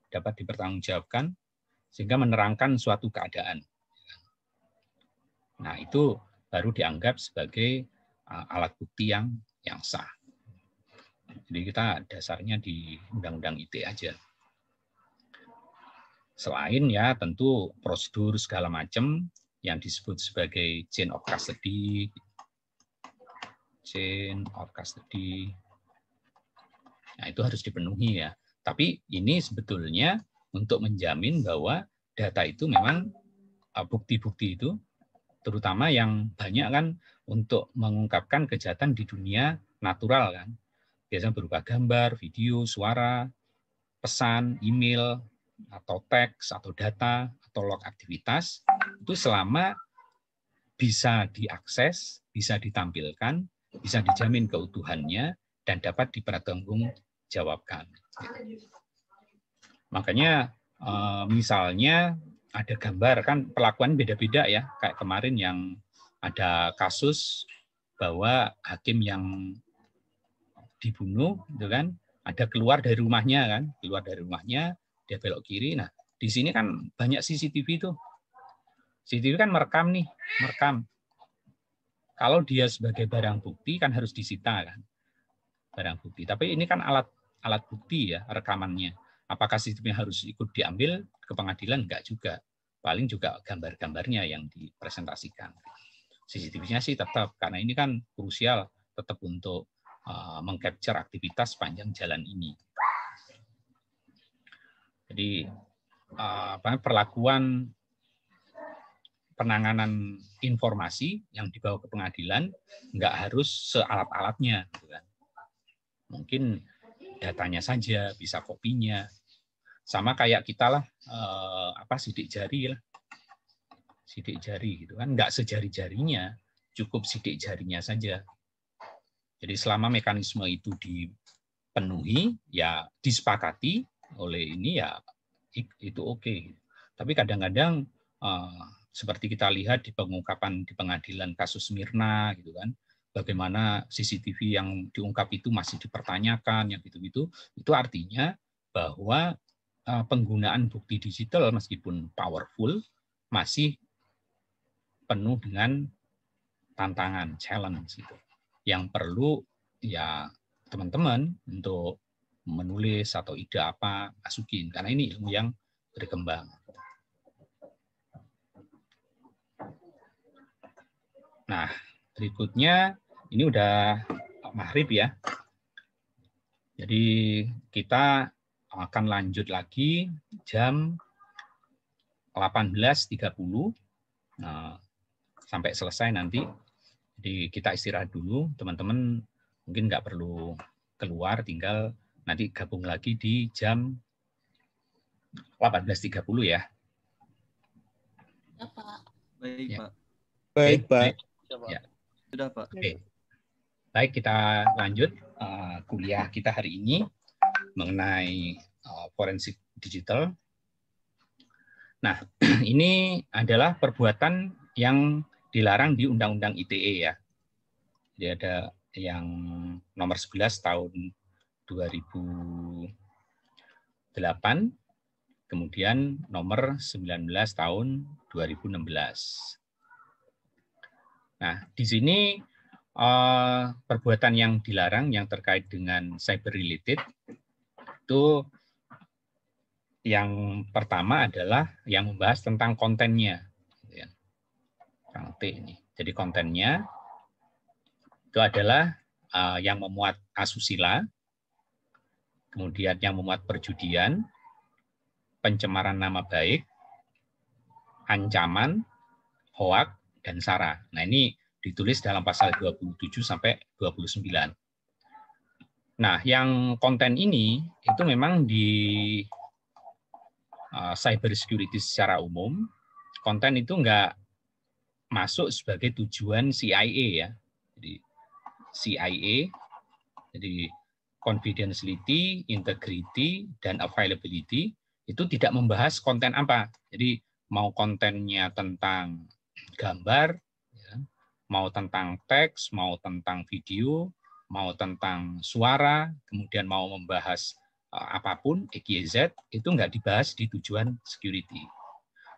sehingga menerangkan suatu keadaan. Nah, itu baru dianggap sebagai alat bukti yang sah. Jadi kita dasarnya di Undang-Undang ITE aja. Selain ya tentu prosedur segala macam yang disebut sebagai chain of custody. Nah, itu harus dipenuhi ya. Tapi ini sebetulnya untuk menjamin bahwa data itu memang bukti-bukti itu terutama yang banyak kan untuk mengungkapkan kejahatan di dunia natural kan. Biasanya berupa gambar, video, suara, pesan, email, atau teks, atau data, atau log aktivitas, itu selama bisa diakses, bisa ditampilkan, bisa dijamin keutuhannya, dan dapat dipertanggungjawabkan. Makanya misalnya ada gambar, kan perlakuan beda-beda ya, kayak kemarin yang ada kasus bahwa hakim yang dibunuh, gitu kan, ada keluar dari rumahnya, dia belok kiri. Nah, di sini kan banyak CCTV tuh. CCTV kan merekam. Kalau dia sebagai barang bukti kan harus disita kan, barang bukti. Tapi ini kan alat bukti ya, rekamannya. Apakah CCTV harus ikut diambil ke pengadilan? Enggak juga. Paling juga gambar-gambarnya yang dipresentasikan. CCTV-nya sih tetap, karena ini kan krusial tetap untuk mengcapture aktivitas sepanjang jalan ini. Jadi perlakuan penanganan informasi yang dibawa ke pengadilan nggak harus sealat-alatnya, gitu kan. Mungkin datanya saja, bisa kopinya. Sama kayak kita lah, sidik jari gitu kan, nggak sejari-jarinya, cukup sidik jarinya saja. Jadi selama mekanisme itu dipenuhi, ya disepakati oleh ini ya itu oke. Tapi kadang-kadang seperti kita lihat di pengungkapan di pengadilan kasus Mirna gitu kan, bagaimana CCTV yang diungkap itu masih dipertanyakan, yang gitu-gitu, itu artinya bahwa penggunaan bukti digital meskipun powerful masih penuh dengan tantangan, challenge gitu. Yang perlu ya teman-teman untuk menulis atau ide apa masukin, karena ini ilmu yang berkembang. Nah, berikutnya ini udah maghrib ya. Jadi kita akan lanjut lagi jam 18.30 sampai selesai nanti. Jadi kita istirahat dulu, teman-teman mungkin nggak perlu keluar, tinggal nanti gabung lagi di jam 18.30 ya. Ya, Pak. Baik, ya. Pak. Baik, Pak. Ya. Sudah, Pak. Oke. Baik, kita lanjut kuliah kita hari ini mengenai forensik digital. Nah, ini adalah perbuatan yang dilarang di Undang-Undang ITE ya. Jadi ada yang nomor 11 tahun 2008, kemudian nomor 19 tahun 2016. Nah, di sini perbuatan yang dilarang yang terkait dengan cyber related itu yang pertama adalah yang membahas tentang kontennya. T ini. Jadi kontennya itu adalah yang memuat asusila, kemudian yang memuat perjudian, pencemaran nama baik, ancaman, hoak, dan sara. Nah, ini ditulis dalam pasal 27 sampai 29. Nah, yang konten ini itu memang di cyber security secara umum, konten itu nggak masuk sebagai tujuan CIA ya. Jadi CIA, jadi confidentiality, integrity, dan availability itu tidak membahas konten apa. Jadi mau kontennya tentang gambar, ya, mau tentang teks, mau tentang video, mau tentang suara, kemudian mau membahas apapun, XYZ, itu nggak dibahas di tujuan security.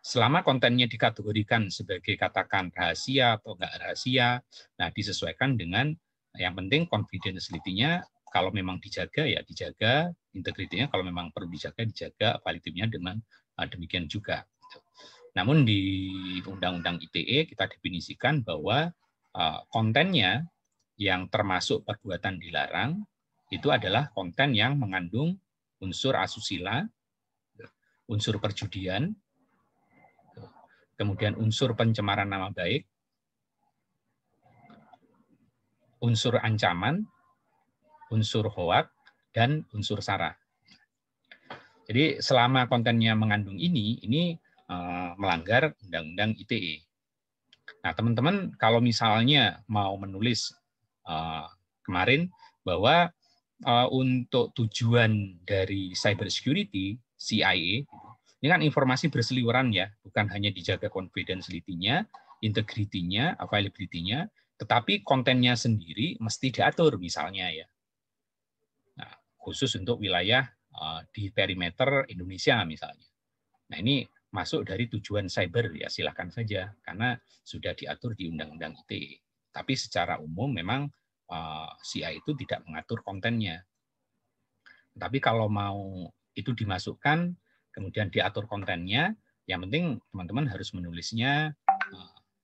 Selama kontennya dikategorikan sebagai katakan rahasia atau nggak rahasia, nah disesuaikan dengan yang penting confidentiality-nya kalau memang dijaga ya dijaga, integritinya kalau memang perlu dijaga, validity-nya dengan demikian juga. Namun di Undang-Undang ITE kita definisikan bahwa kontennya yang termasuk perbuatan dilarang itu adalah konten yang mengandung unsur asusila, unsur perjudian, kemudian unsur pencemaran nama baik, unsur ancaman, unsur hoak, dan unsur sara. Jadi selama kontennya mengandung ini melanggar Undang-Undang ITE. Nah, teman-teman kalau misalnya mau menulis kemarin bahwa untuk tujuan dari cyber security, CIA, ini kan informasi berseliweran ya, bukan hanya dijaga confidentiality-nya, integrity-nya, availability-nya, tetapi kontennya sendiri mesti diatur misalnya ya. Nah, khusus untuk wilayah di perimeter Indonesia misalnya. Nah, ini masuk dari tujuan cyber ya silakan saja karena sudah diatur di Undang-Undang ITE. Tapi secara umum memang CIA itu tidak mengatur kontennya. Tapi kalau mau itu dimasukkan, kemudian diatur kontennya, yang penting teman-teman harus menulisnya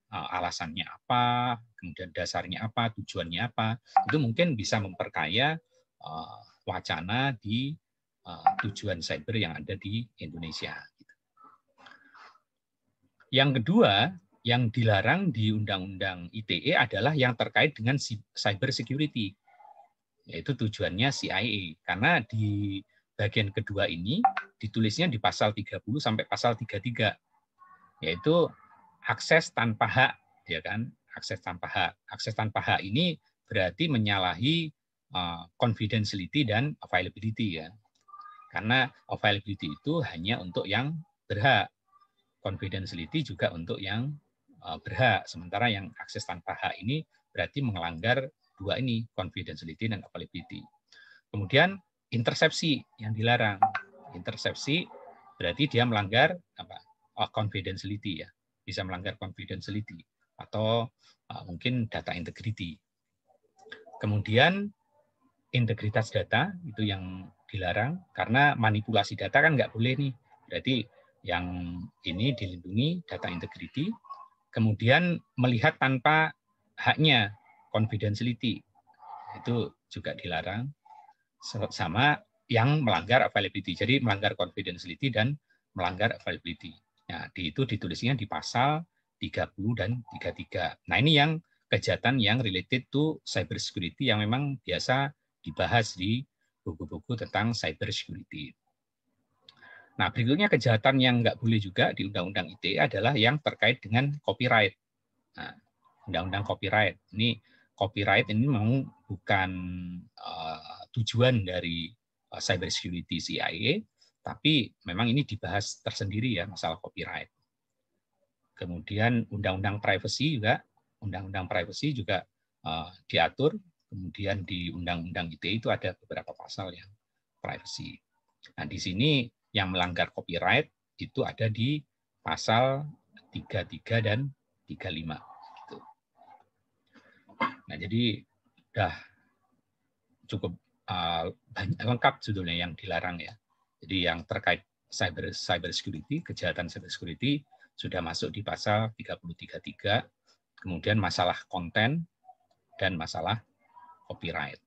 alasannya apa, kemudian dasarnya apa, tujuannya apa. Itu mungkin bisa memperkaya wacana di tujuan cyber yang ada di Indonesia. Yang kedua, yang dilarang di Undang-Undang ITE adalah yang terkait dengan cyber security, yaitu tujuannya CIA. Karena di bagian kedua ini ditulisnya di pasal 30 sampai pasal 33, yaitu akses tanpa hak, ya kan? Akses tanpa hak. Akses tanpa hak ini berarti menyalahi confidentiality dan availability ya. Karena availability itu hanya untuk yang berhak. Confidentiality juga untuk yang berhak. Sementara yang akses tanpa hak ini berarti melanggar dua ini, confidentiality dan availability. Kemudian intersepsi yang dilarang. Intersepsi berarti dia melanggar apa? Confidentiality ya. Bisa melanggar confidentiality atau mungkin data integrity. Kemudian integritas data itu yang dilarang karena manipulasi data kan nggak boleh nih. Berarti yang ini dilindungi data integrity, kemudian melihat tanpa haknya confidentiality itu juga dilarang, sama yang melanggar availability. Jadi melanggar confidentiality dan melanggar availability. Nah, itu ditulisnya di pasal 30 dan 33. Nah, ini yang kejahatan yang related to cyber security yang memang biasa dibahas di buku-buku tentang cyber security. Nah, berikutnya kejahatan yang nggak boleh juga di Undang-Undang ITE adalah yang terkait dengan copyright. Nah, undang-undang copyright. Copyright ini memang bukan tujuan dari cyber security CIA, tapi memang ini dibahas tersendiri ya masalah copyright. Kemudian undang-undang privacy juga diatur. Kemudian di undang-undang ITE itu ada beberapa pasal yang privacy. Nah, di sini yang melanggar copyright itu ada di pasal 33 dan 35. Nah, jadi udah cukup lengkap sebetulnya yang dilarang ya. Jadi yang terkait cyber security, kejahatan cyber security sudah masuk di pasal 333, kemudian masalah konten dan masalah copyright.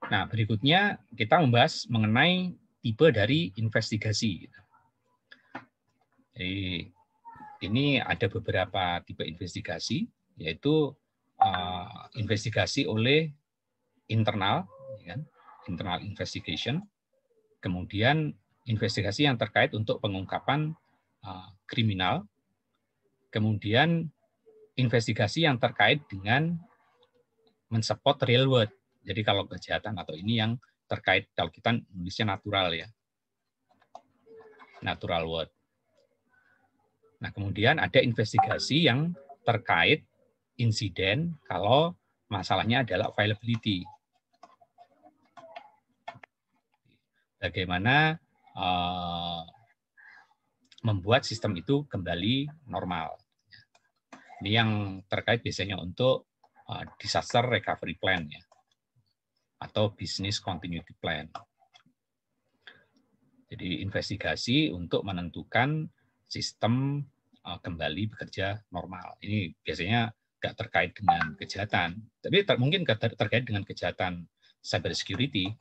Nah, berikutnya kita membahas mengenai tipe dari investigasi. Jadi, ini ada beberapa tipe investigasi, yaitu investigasi oleh internal, internal investigation, kemudian investigasi yang terkait untuk pengungkapan kriminal, kemudian investigasi yang terkait dengan mensupport real world. Jadi kalau kejahatan atau ini yang terkait, kalau kita nulisnya natural ya, natural world. Nah, kemudian ada investigasi yang terkait insiden kalau masalahnya adalah availability. Bagaimana membuat sistem itu kembali normal. Ini yang terkait biasanya untuk disaster recovery plan ya, atau business continuity plan. Jadi investigasi untuk menentukan sistem kembali bekerja normal. Ini biasanya nggak terkait dengan kejahatan, tapi mungkin terkait dengan kejahatan cyber security,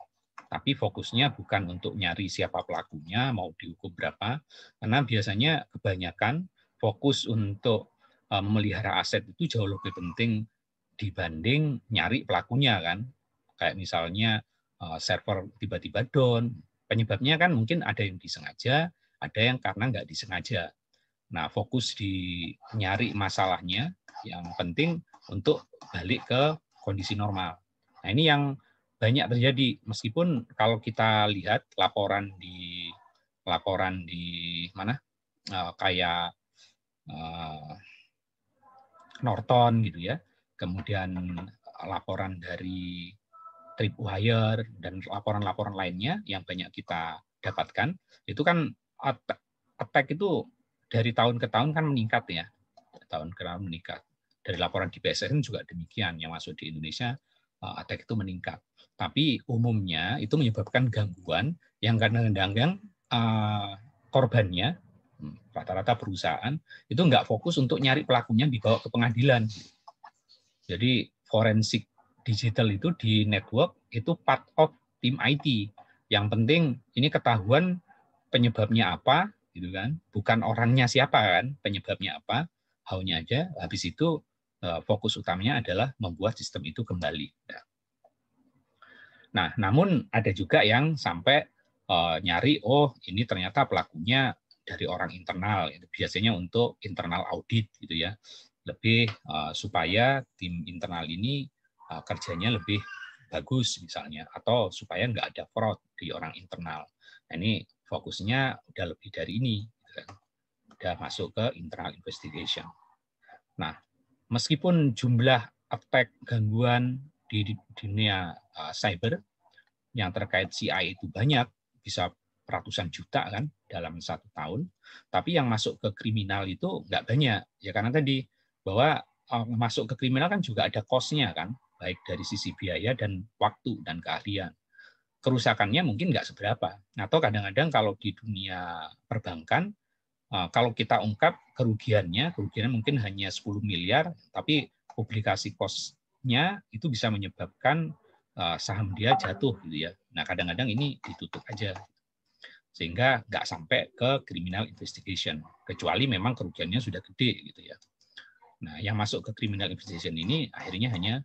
tapi fokusnya bukan untuk nyari siapa pelakunya, mau dihukum berapa, karena biasanya kebanyakan fokus untuk memelihara aset itu jauh lebih penting dibanding nyari pelakunya kan. Kayak misalnya server tiba-tiba down, penyebabnya kan mungkin ada yang disengaja, ada yang karena nggak disengaja. Nah, fokus di nyari masalahnya, yang penting untuk balik ke kondisi normal. Nah, ini yang banyak terjadi, meskipun kalau kita lihat laporan di mana kayak Norton gitu ya, kemudian laporan dari Tripwire dan laporan-laporan lainnya yang banyak kita dapatkan, itu kan attack itu dari tahun ke tahun kan meningkat ya, tahun ke tahun meningkat. Dari laporan di PSSN juga demikian, yang masuk di Indonesia attack itu meningkat. Tapi umumnya itu menyebabkan gangguan yang kadang-kadang korbannya, rata-rata perusahaan, itu nggak fokus untuk nyari pelakunya dibawa ke pengadilan. Jadi forensik digital itu di network itu part of tim IT. Yang penting ini ketahuan penyebabnya apa, gitu kan? Bukan orangnya siapa kan, penyebabnya apa, how-nya aja. Habis itu fokus utamanya adalah membuat sistem itu kembali. Nah, namun ada juga yang sampai nyari, oh ini ternyata pelakunya dari orang internal, itu biasanya untuk internal audit gitu ya, lebih supaya tim internal ini kerjanya lebih bagus misalnya, atau supaya nggak ada fraud di orang internal. Nah, ini fokusnya udah lebih dari ini, udah masuk ke internal investigation. Nah, meskipun jumlah attack gangguan di dunia cyber yang terkait CI itu banyak, bisa ratusan juta kan dalam 1 tahun, tapi yang masuk ke kriminal itu nggak banyak ya, karena tadi bahwa masuk ke kriminal kan juga ada cost-nya kan, baik dari sisi biaya dan waktu dan keahlian. Kerusakannya mungkin nggak seberapa, atau kadang-kadang kalau di dunia perbankan, kalau kita ungkap kerugiannya mungkin hanya 10 miliar, tapi publikasi cost-nya itu bisa menyebabkan saham dia jatuh gitu ya. Nah, kadang-kadang ini ditutup aja, sehingga nggak sampai ke criminal investigation, kecuali memang kerugiannya sudah gede gitu ya. Nah, yang masuk ke criminal investigation ini akhirnya hanya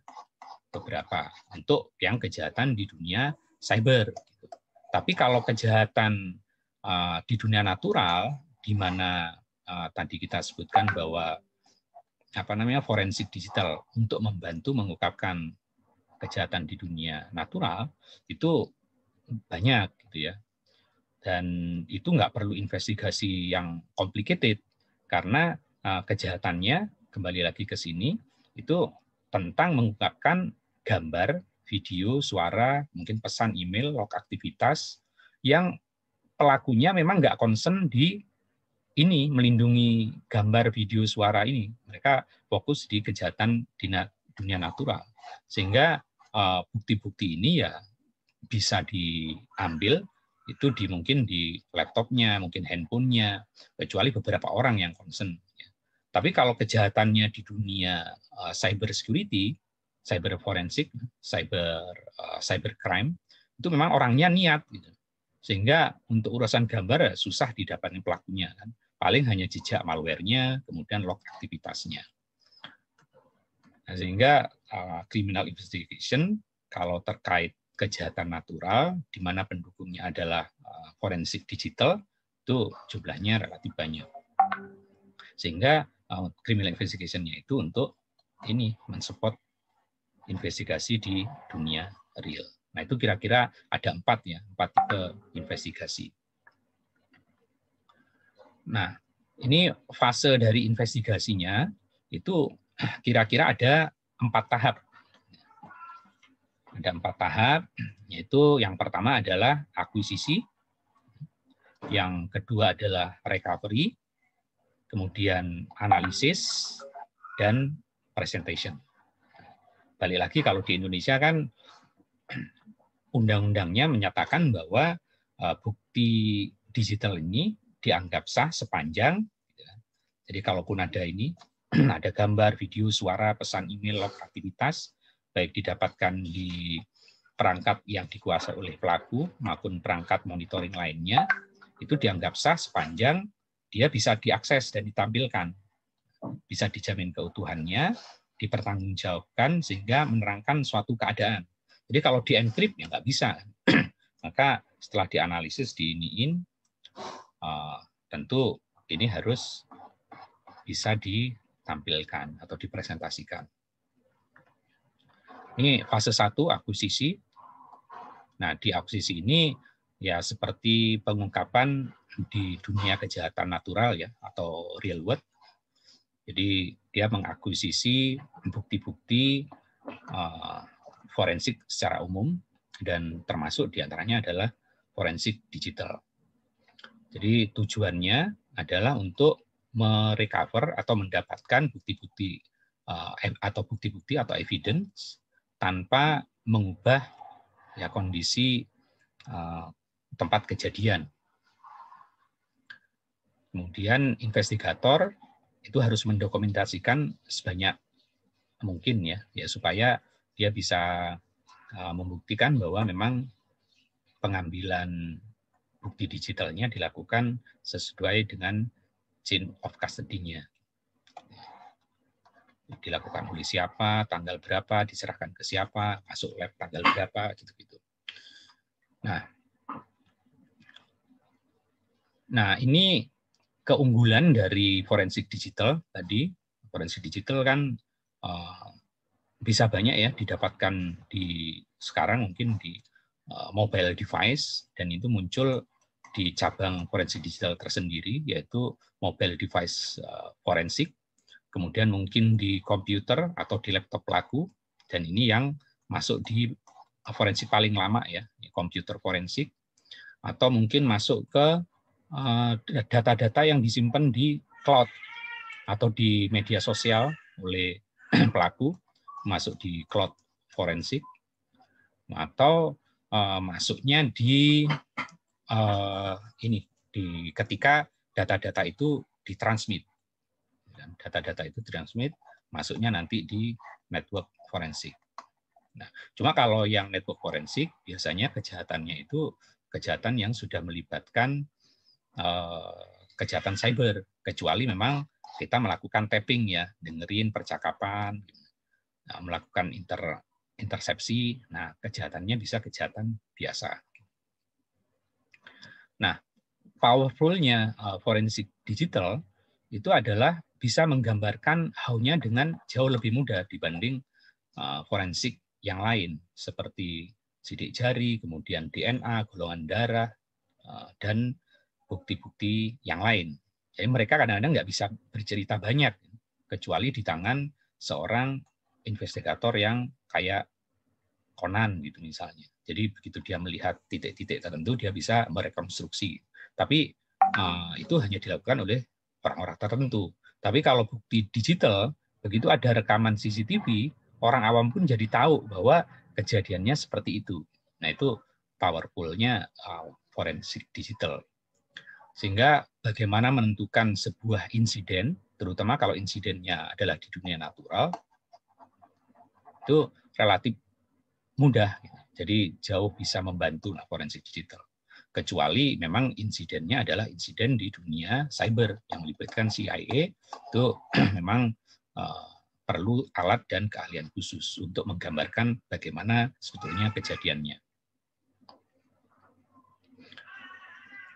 beberapa untuk yang kejahatan di dunia cyber. Tapi kalau kejahatan di dunia natural, di mana tadi kita sebutkan bahwa forensik digital untuk membantu mengungkapkan kejahatan di dunia natural itu banyak gitu ya. Dan itu nggak perlu investigasi yang complicated karena kejahatannya kembali lagi ke sini itu tentang mengungkapkan gambar, video, suara, mungkin pesan email, log aktivitas yang pelakunya memang nggak concern di ini melindungi gambar, video, suara ini. Mereka fokus di kejahatan di dunia natural. Sehingga bukti-bukti ini ya bisa diambil itu mungkin di laptopnya, mungkin handphonenya, kecuali beberapa orang yang concern. Tapi kalau kejahatannya di dunia cyber security, cyber forensik, cyber crime, itu memang orangnya niat gitu. Sehingga untuk urusan gambar susah didapatkan pelakunya kan. Paling hanya jejak malware-nya, kemudian log aktivitasnya. Nah, sehingga criminal investigation kalau terkait kejahatan natural di mana pendukungnya adalah forensik digital itu jumlahnya relatif banyak. Sehingga criminal investigation-nya itu untuk ini mensupport investigasi di dunia real. Nah, itu kira-kira ada 4 tipe investigasi. Nah, ini fase dari investigasinya itu kira-kira ada 4 tahap. Ada 4 tahap, yaitu yang pertama adalah akuisisi, yang kedua adalah recovery, kemudian analisis, dan presentation. Balik lagi kalau di Indonesia kan undang-undangnya menyatakan bahwa bukti digital ini dianggap sah sepanjang, jadi kalaupun ada ini, ada gambar, video, suara, pesan email, log aktivitas, baik didapatkan di perangkat yang dikuasai oleh pelaku maupun perangkat monitoring lainnya, itu dianggap sah sepanjang dia bisa diakses dan ditampilkan. Bisa dijamin keutuhannya, dipertanggungjawabkan sehingga menerangkan suatu keadaan. Jadi kalau di-encrypt ya nggak bisa. Maka setelah dianalisis, diiniin, tentu ini harus bisa ditampilkan atau dipresentasikan. Ini fase 1 akuisisi. Nah, di akuisisi ini ya seperti pengungkapan di dunia kejahatan natural ya atau real world. Jadi dia mengakuisisi bukti-bukti forensik secara umum dan termasuk diantaranya adalah forensik digital. Jadi tujuannya adalah untuk merecover atau mendapatkan bukti-bukti atau evidence tanpa mengubah ya kondisi tempat kejadian. Kemudian investigator itu harus mendokumentasikan sebanyak mungkin ya supaya dia bisa membuktikan bahwa memang pengambilan bukti digitalnya dilakukan sesuai dengan chain of custody-nya. Dilakukan oleh siapa, tanggal berapa, diserahkan ke siapa, masuk lab tanggal berapa, gitu-gitu. Nah, ini keunggulan dari forensik digital tadi. Forensik digital kan bisa banyak ya didapatkan di sekarang mungkin di mobile device, dan itu muncul di cabang forensik digital tersendiri yaitu mobile device forensik. Kemudian mungkin di komputer atau di laptop pelaku, dan ini yang masuk di forensik paling lama ya, komputer forensik, atau mungkin masuk ke data-data yang disimpan di cloud atau di media sosial oleh pelaku, masuk di cloud forensik, atau masuknya di ketika data-data itu ditransmit. Dan data-data itu transmit, masuknya nanti di network forensik. Nah, cuma kalau yang network forensik biasanya kejahatannya itu kejahatan yang sudah melibatkan kejahatan cyber, kecuali memang kita melakukan tapping ya, dengerin percakapan, melakukan intersepsi. Nah, kejahatannya bisa kejahatan biasa. Nah, powerful-nya forensik digital itu adalah bisa menggambarkan how-nya dengan jauh lebih mudah dibanding forensik yang lain, seperti sidik jari, kemudian DNA, golongan darah, dan bukti-bukti yang lain. Jadi mereka kadang-kadang nggak bisa bercerita banyak, kecuali di tangan seorang investigator yang kayak Conan gitu misalnya. Jadi begitu dia melihat titik-titik tertentu, dia bisa merekonstruksi. Tapi itu hanya dilakukan oleh orang-orang tertentu. Tapi kalau bukti digital, begitu ada rekaman CCTV, orang awam pun jadi tahu bahwa kejadiannya seperti itu. Nah itu powerful-nya forensik digital. Sehingga bagaimana menentukan sebuah insiden, terutama kalau insidennya adalah di dunia natural, itu relatif mudah. Jadi jauh bisa membantu forensik digital. Kecuali memang insidennya adalah insiden di dunia cyber yang melibatkan CIA, itu memang perlu alat dan keahlian khusus untuk menggambarkan bagaimana sebetulnya kejadiannya.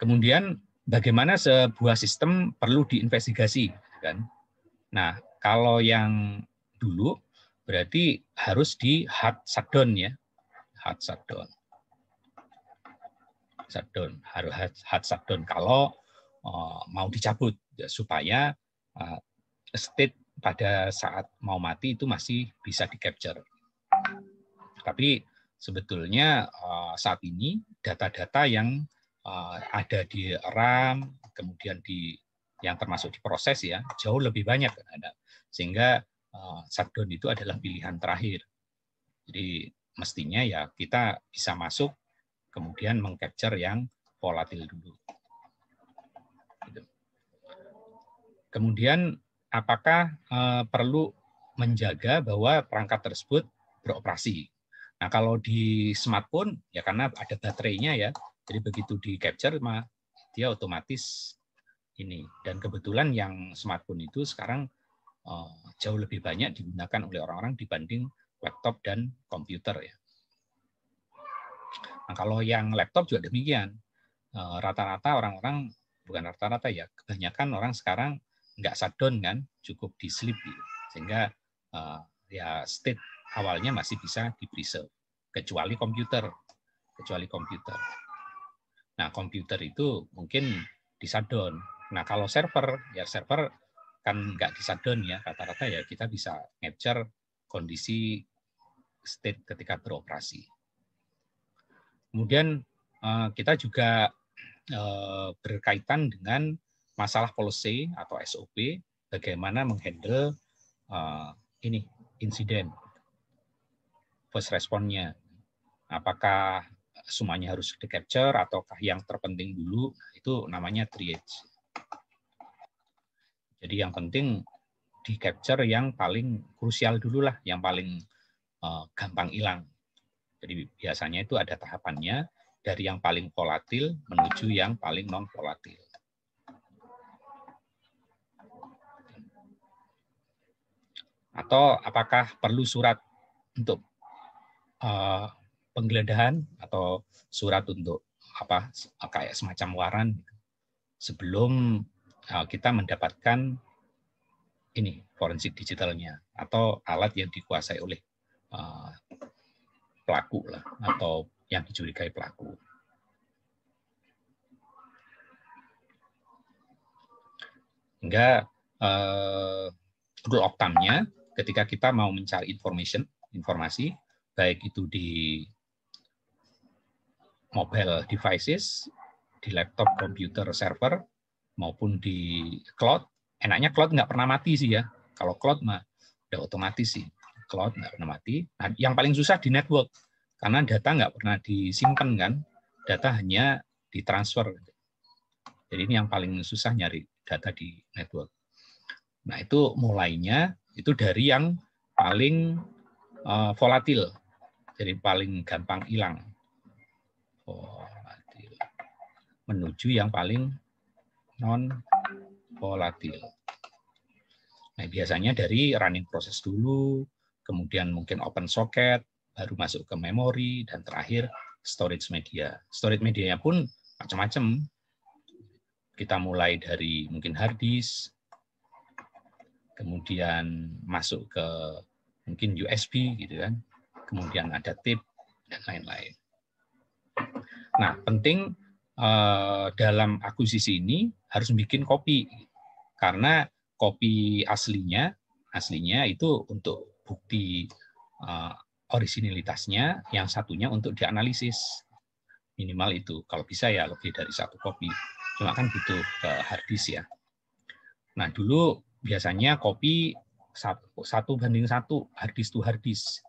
Kemudian bagaimana sebuah sistem perlu diinvestigasi, kan? Nah, kalau yang dulu berarti harus di hard shutdown ya, hard shutdown. Harus hard shutdown kalau mau dicabut ya, supaya state pada saat mau mati itu masih bisa di capture. Tapi sebetulnya saat ini data-data yang ada di RAM, kemudian yang termasuk diproses ya, jauh lebih banyak ada. Sehingga shutdown itu adalah pilihan terakhir. Jadi mestinya ya kita bisa masuk kemudian mengcapture yang volatil dulu. Kemudian apakah perlu menjaga bahwa perangkat tersebut beroperasi? Nah, kalau di smartphone ya karena ada baterainya ya, jadi begitu di capture dia otomatis ini. Dan kebetulan yang smartphone itu sekarang jauh lebih banyak digunakan oleh orang-orang dibanding laptop dan komputer ya. Nah, kalau yang laptop juga demikian. Rata-rata orang-orang, bukan rata-rata ya, kebanyakan orang sekarang nggak shutdown kan, cukup di sleep gitu. Sehingga ya state awalnya masih bisa di preserve, kecuali komputer. Nah, komputer itu mungkin di shutdown. Nah, kalau server, ya server kan nggak di shutdown ya, rata-rata ya kita bisa capture kondisi state ketika beroperasi. Kemudian kita juga berkaitan dengan masalah policy atau SOP, bagaimana menghandle ini insiden, first response-nya. Apakah semuanya harus di-capture ataukah yang terpenting dulu, itu namanya triage. Jadi yang penting di-capture yang paling krusial dulu lah, yang paling gampang hilang. Jadi biasanya itu ada tahapannya, dari yang paling volatil menuju yang paling non-volatil. Atau apakah perlu surat untuk penggeledahan atau surat untuk apa kayak semacam waran sebelum kita mendapatkan ini forensik digitalnya atau alat yang dikuasai oleh pelaku lah atau yang dicurigai pelaku. Hingga rule of thumb-nya ketika kita mau mencari informasi, baik itu di mobile devices, di laptop, komputer, server, maupun di cloud. Enaknya cloud nggak pernah mati sih ya. Kalau cloud mah udah otomatis sih. Cloud nggak pernah mati. Nah, yang paling susah di network. Karena data nggak pernah disimpan kan. Data hanya ditransfer. Jadi ini yang paling susah nyari data di network. Nah, itu mulainya itu dari yang paling volatil. Jadi paling gampang hilang. Volatil. Menuju yang paling non-volatil. Nah, biasanya dari running process dulu, kemudian mungkin open socket, baru masuk ke memori, dan terakhir storage media. Storage medianya pun macam-macam. Kita mulai dari mungkin hard disk, kemudian masuk ke mungkin USB gitu kan, kemudian ada tape dan lain-lain. Nah, penting dalam akuisisi ini harus bikin kopi, karena kopi aslinya itu untuk bukti originalitasnya, yang satunya untuk dianalisis, minimal itu. Kalau bisa ya lebih dari satu kopi, cuma kan butuh hard disk ya. Nah, dulu biasanya kopi 1:1, hard disk to hard disk.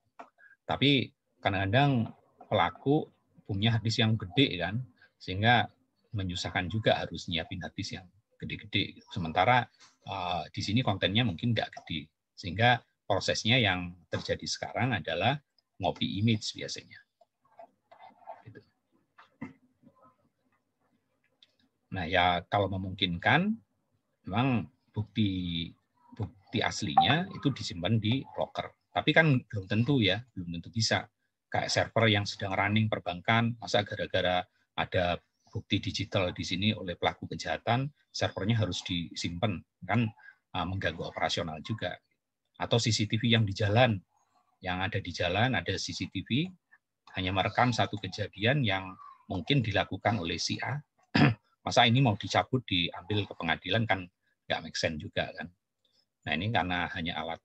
Tapi kadang-kadang pelaku punya hard disk yang gede kan, sehingga menyusahkan juga harus nyiapin hard disk yang gede-gede. Sementara di sini kontennya mungkin nggak gede, sehingga prosesnya yang terjadi sekarang adalah ngopi image biasanya. Gitu. Nah ya kalau memungkinkan, memang bukti aslinya itu disimpan di locker. Tapi kan belum tentu ya, belum tentu bisa. Kayak server yang sedang running perbankan, masa gara-gara ada bukti digital di sini oleh pelaku kejahatan, servernya harus disimpan, kan mengganggu operasional juga. Atau CCTV yang di jalan, yang ada di jalan ada CCTV, hanya merekam satu kejadian yang mungkin dilakukan oleh si A, masa ini mau dicabut diambil ke pengadilan kan nggak make sense juga kan. Nah ini karena hanya alat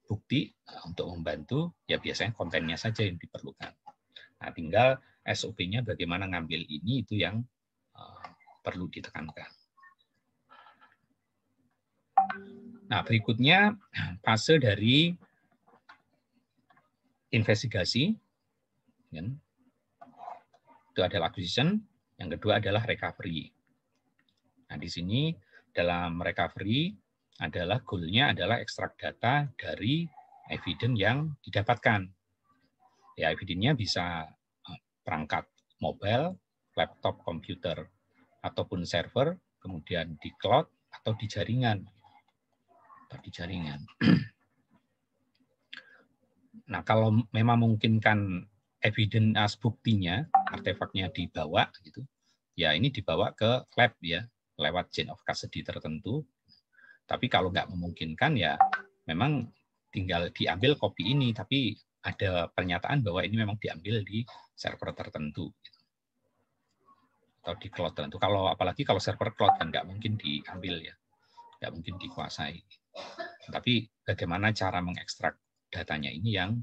bukti untuk membantu, ya biasanya kontennya saja yang diperlukan. Nah tinggal SOP-nya bagaimana ngambil ini, itu yang perlu ditekankan. Nah berikutnya fase dari investigasi, itu adalah acquisition, yang kedua adalah recovery. Nah di sini dalam recovery adalah goal-nya adalah ekstrak data dari evidence yang didapatkan. Ya, evidence-nya bisa perangkat mobile, laptop, komputer, ataupun server, kemudian di cloud atau di jaringan. Nah, kalau memang memungkinkan evidence buktinya, artefaknya dibawa gitu, ya ini dibawa ke lab ya, lewat chain of custody tertentu. Tapi kalau nggak memungkinkan ya memang tinggal diambil kopi ini, tapi ada pernyataan bahwa ini memang diambil di server tertentu atau di cloud tertentu. Kalau apalagi kalau server cloud kan nggak mungkin diambil ya, nggak mungkin dikuasai. Tapi bagaimana cara mengekstrak datanya ini yang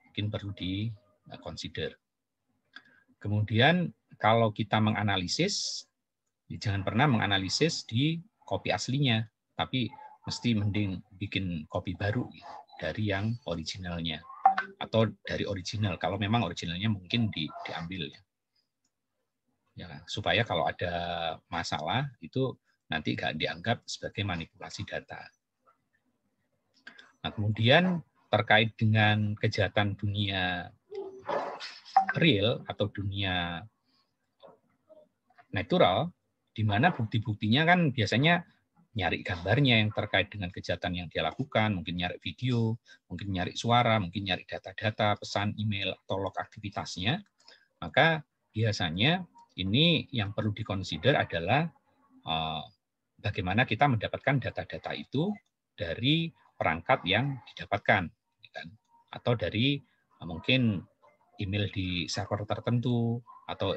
mungkin perlu di consider. Kemudian kalau kita menganalisis, jangan pernah menganalisis di kopi aslinya, tapi mesti mending bikin kopi baru dari yang originalnya, atau dari original kalau memang originalnya mungkin diambil ya, supaya kalau ada masalah itu nanti nggak dianggap sebagai manipulasi data. Nah kemudian terkait dengan kejahatan dunia real atau dunia natural, di mana bukti-buktinya kan biasanya nyari gambarnya yang terkait dengan kejahatan yang dia lakukan, mungkin nyari video, mungkin nyari suara, mungkin nyari data-data, pesan, email, atau log aktivitasnya, maka biasanya ini yang perlu dikonsider adalah bagaimana kita mendapatkan data-data itu dari perangkat yang didapatkan, atau dari mungkin email di server tertentu, atau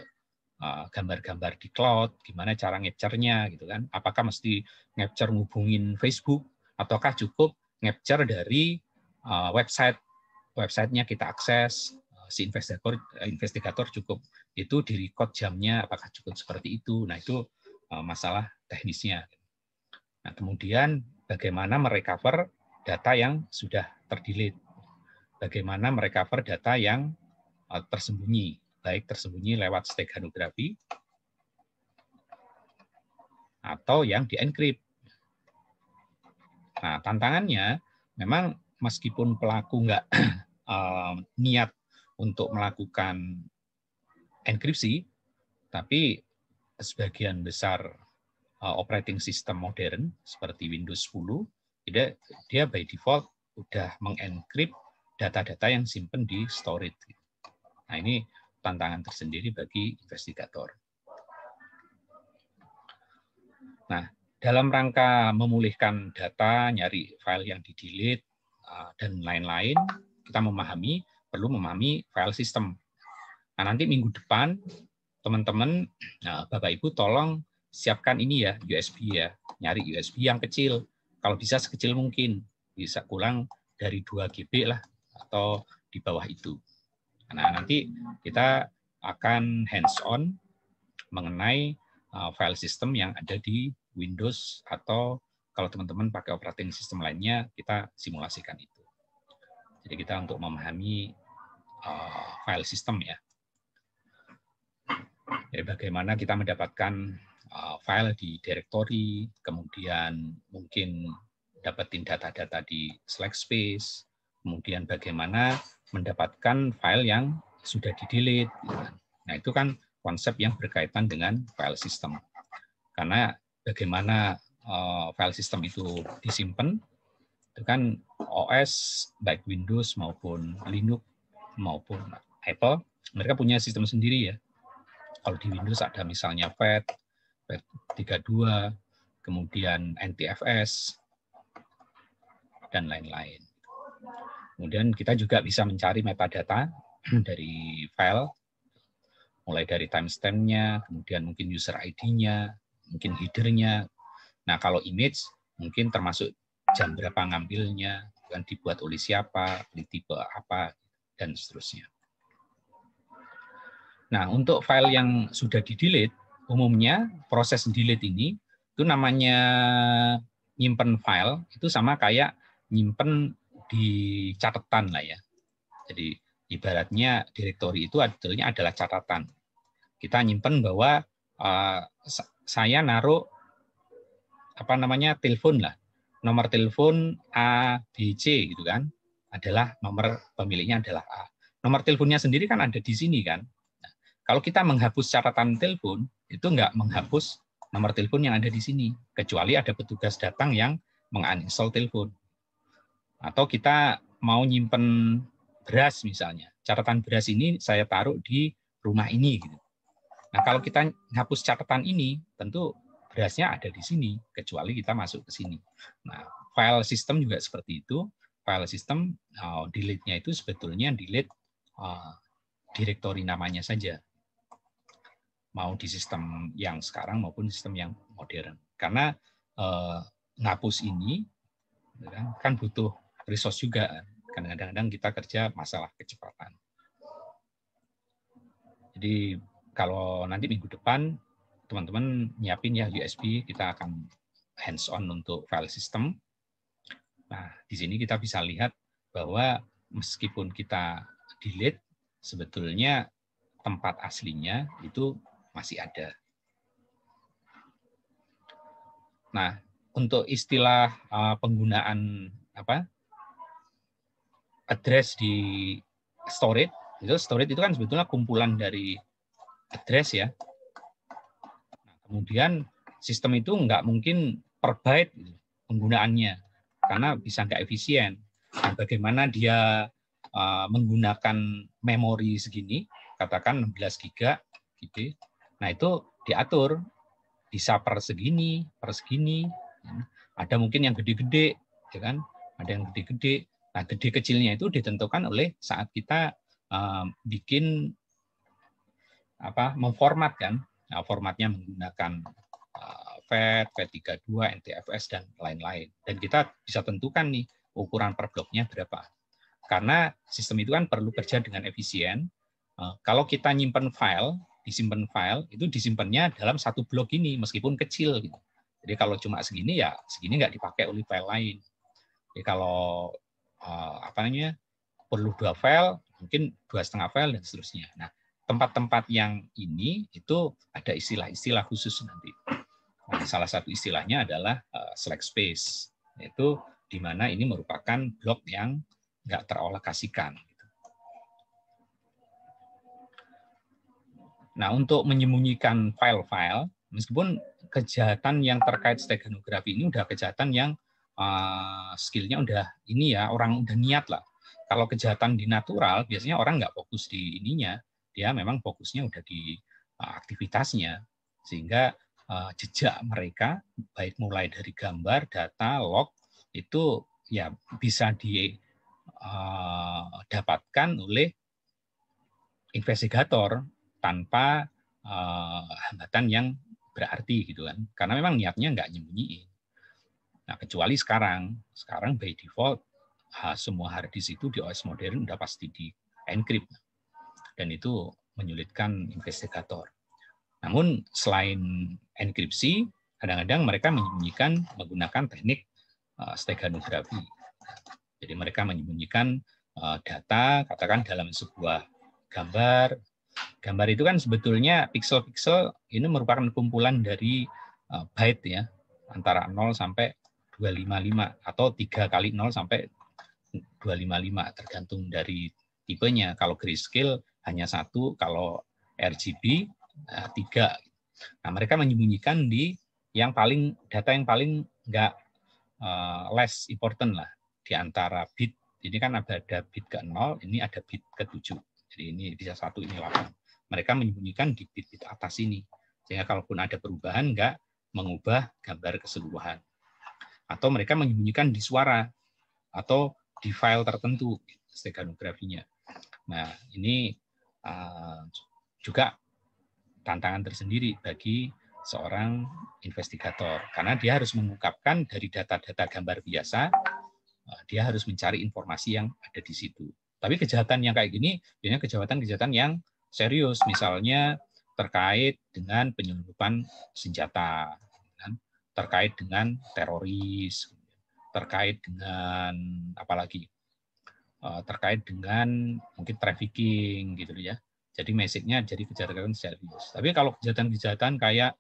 gambar-gambar di cloud, gimana cara ngecapture-nya gitu kan? Apakah mesti ngecapture ngubungin Facebook, ataukah cukup ngecapture dari website-nya kita akses, si investigator cukup itu di record jamnya, apakah cukup seperti itu? Nah itu masalah teknisnya. Nah kemudian bagaimana merecover data yang sudah terdelete, bagaimana merecover data yang tersembunyi, baik tersembunyi lewat steganografi atau yang dienkrip. Nah, tantangannya memang meskipun pelaku nggak niat untuk melakukan enkripsi, tapi sebagian besar operating system modern seperti Windows 10, dia by default udah mengenkrip data-data yang simpen di storage. Nah, ini tantangan tersendiri bagi investigator. Nah, dalam rangka memulihkan data, nyari file yang di-delete, dan lain-lain, kita perlu memahami file system. Nah, nanti minggu depan, teman-teman, Bapak Ibu tolong siapkan ini ya, USB ya. Nyari USB yang kecil. Kalau bisa sekecil mungkin. Bisa kurang dari 2 GB lah, atau di bawah itu. Nah, nanti kita akan hands-on mengenai file system yang ada di Windows, atau kalau teman-teman pakai operating system lainnya, kita simulasikan itu. Jadi kita untuk memahami file system ya. Jadi bagaimana kita mendapatkan file di directory, kemudian mungkin dapetin data-data di slack space, kemudian bagaimana mendapatkan file yang sudah di-delete. Nah, itu kan konsep yang berkaitan dengan file system. Karena bagaimana file system itu disimpan, itu kan OS, baik Windows maupun Linux maupun Apple, mereka punya sistem sendiri ya. Kalau di Windows ada misalnya FAT32, kemudian NTFS, dan lain-lain. Kemudian kita juga bisa mencari metadata dari file, mulai dari timestamp-nya, kemudian mungkin user ID-nya, mungkin header-nya. Nah, kalau image, mungkin termasuk jam berapa ngambilnya, dan dibuat oleh siapa, di tipe apa, dan seterusnya. Nah, untuk file yang sudah di-delete, umumnya proses delete ini, itu namanya nyimpen file, itu sama kayak nyimpen di catatan lah ya. Jadi ibaratnya directory itu adalah catatan. Kita nyimpen bahwa saya naruh telepon lah, nomor telepon A, B, C gitu kan, adalah nomor pemiliknya adalah A. Nomor teleponnya sendiri kan ada di sini kan. Nah, kalau kita menghapus catatan telepon, itu nggak menghapus nomor telepon yang ada di sini, kecuali ada petugas datang yang menguninstall telepon. Atau kita mau nyimpen beras misalnya, catatan beras ini saya taruh di rumah ini gitu. Nah, kalau kita hapus catatan ini, tentu berasnya ada di sini, kecuali kita masuk ke sini. Nah, file system juga seperti itu. File system delete-nya itu sebetulnya delete directory namanya saja. Mau di sistem yang sekarang maupun sistem yang modern. Karena ngapus ini kan butuh resource juga. Kadang-kadang kita kerja masalah kecepatan. Jadi kalau nanti minggu depan teman-teman nyiapin ya USB, kita akan hands-on untuk file system. Nah, di sini kita bisa lihat bahwa meskipun kita delete, sebetulnya tempat aslinya itu masih ada. Nah, untuk istilah penggunaan address di storage itu kan sebetulnya kumpulan dari address ya. Nah, kemudian sistem itu nggak mungkin per byte penggunaannya, karena bisa nggak efisien. Nah, bagaimana dia menggunakan memori segini, katakan 16 GB, gitu. Nah, itu diatur, bisa per segini. Ada mungkin yang gede-gede, ya kan? Ada yang gede-gede. Nah, gede kecilnya itu ditentukan oleh saat kita bikin memformat kan. Nah, formatnya menggunakan FAT, FAT32, NTFS, dan lain-lain. Dan kita bisa tentukan nih ukuran per bloknya berapa. Karena sistem itu kan perlu kerja dengan efisien. Kalau kita nyimpen file, disimpan file, itu disimpannya dalam satu blok ini, meskipun kecil. Gitu. Jadi kalau cuma segini, ya segini nggak dipakai oleh file lain. Jadi kalau perlu 2 file, mungkin 2,5 file, dan seterusnya. Nah, tempat-tempat yang ini itu ada istilah-istilah khusus nanti. Nah, salah satu istilahnya adalah slack space, yaitu di mana ini merupakan blok yang nggak teralokasikan. Nah, untuk menyembunyikan file-file, meskipun kejahatan yang terkait steganografi ini udah kejahatan yang skillnya udah ini ya, orang udah niat lah. Kalau kejahatan di natural, biasanya orang nggak fokus di ininya, dia memang fokusnya udah di aktivitasnya, sehingga jejak mereka, baik mulai dari gambar, data, log, itu ya bisa didapatkan oleh investigator tanpa hambatan yang berarti gitu kan, karena memang niatnya nggak nyembunyiin. Nah, kecuali sekarang by default semua hard disk itu di OS modern udah pasti di encrypt, dan itu menyulitkan investigator. Namun selain enkripsi, kadang-kadang mereka menyembunyikan menggunakan teknik steganografi. Jadi mereka menyembunyikan data, katakan dalam sebuah gambar. Gambar itu kan sebetulnya pixel-pixel ini merupakan kumpulan dari byte ya, antara 0 sampai 255 atau 3 kali 0 sampai 255 tergantung dari tipenya. Kalau grayscale hanya 1, kalau RGB 3. Nah, mereka menyembunyikan di yang paling data yang paling enggak less important lah di antara bit. Ini kan ada bit ke 0, ini ada bit ke 7. Jadi ini bisa 1, ini 8. Mereka menyembunyikan di bit-bit atas ini. Sehingga kalaupun ada perubahan enggak mengubah gambar keseluruhan. Atau mereka menyembunyikan di suara atau di file tertentu steganografinya. Nah, ini juga tantangan tersendiri bagi seorang investigator, karena dia harus mengungkapkan dari data-data gambar biasa, dia harus mencari informasi yang ada di situ. Tapi kejahatan yang kayak gini, biasanya kejahatan-kejahatan yang serius, misalnya terkait dengan penyelundupan senjata, terkait dengan teroris, terkait dengan apalagi, terkait dengan mungkin trafficking gitu ya. Jadi message-nya jadi kejahatan serius. Tapi kalau kejahatan-kejahatan kayak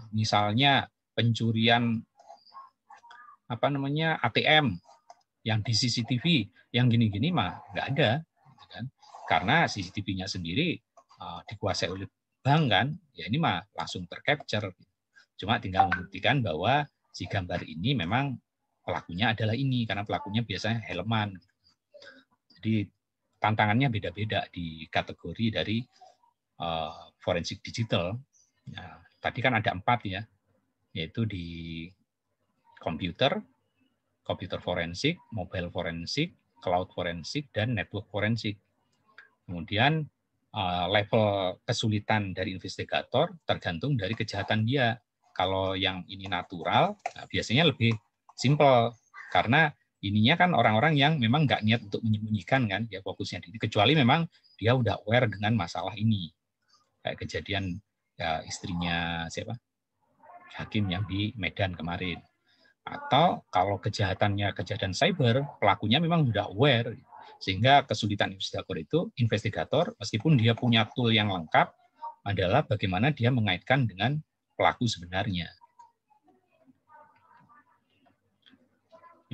misalnya pencurian ATM yang di CCTV yang gini-gini mah nggak ada, kan? Karena CCTV-nya sendiri dikuasai oleh bank kan, ya ini mah langsung tercapture. Cuma tinggal membuktikan bahwa si gambar ini memang pelakunya adalah ini, karena pelakunya biasanya helman. Jadi tantangannya beda-beda di kategori dari forensik digital. Nah, tadi kan ada 4 ya, yaitu di komputer forensik, mobile forensik, cloud forensik, dan network forensik. Kemudian level kesulitan dari investigator tergantung dari kejahatan dia. Kalau yang ini natural, nah biasanya lebih simple, karena ininya kan orang-orang yang memang nggak niat untuk menyembunyikan kan, ya fokusnya di ini. Kecuali memang dia udah aware dengan masalah ini. Kayak kejadian ya, istrinya siapa? Hakim yang di Medan kemarin. Atau kalau kejahatan cyber, pelakunya memang sudah aware, sehingga kesulitan investigator meskipun dia punya tool yang lengkap adalah bagaimana dia mengaitkan dengan pelaku sebenarnya.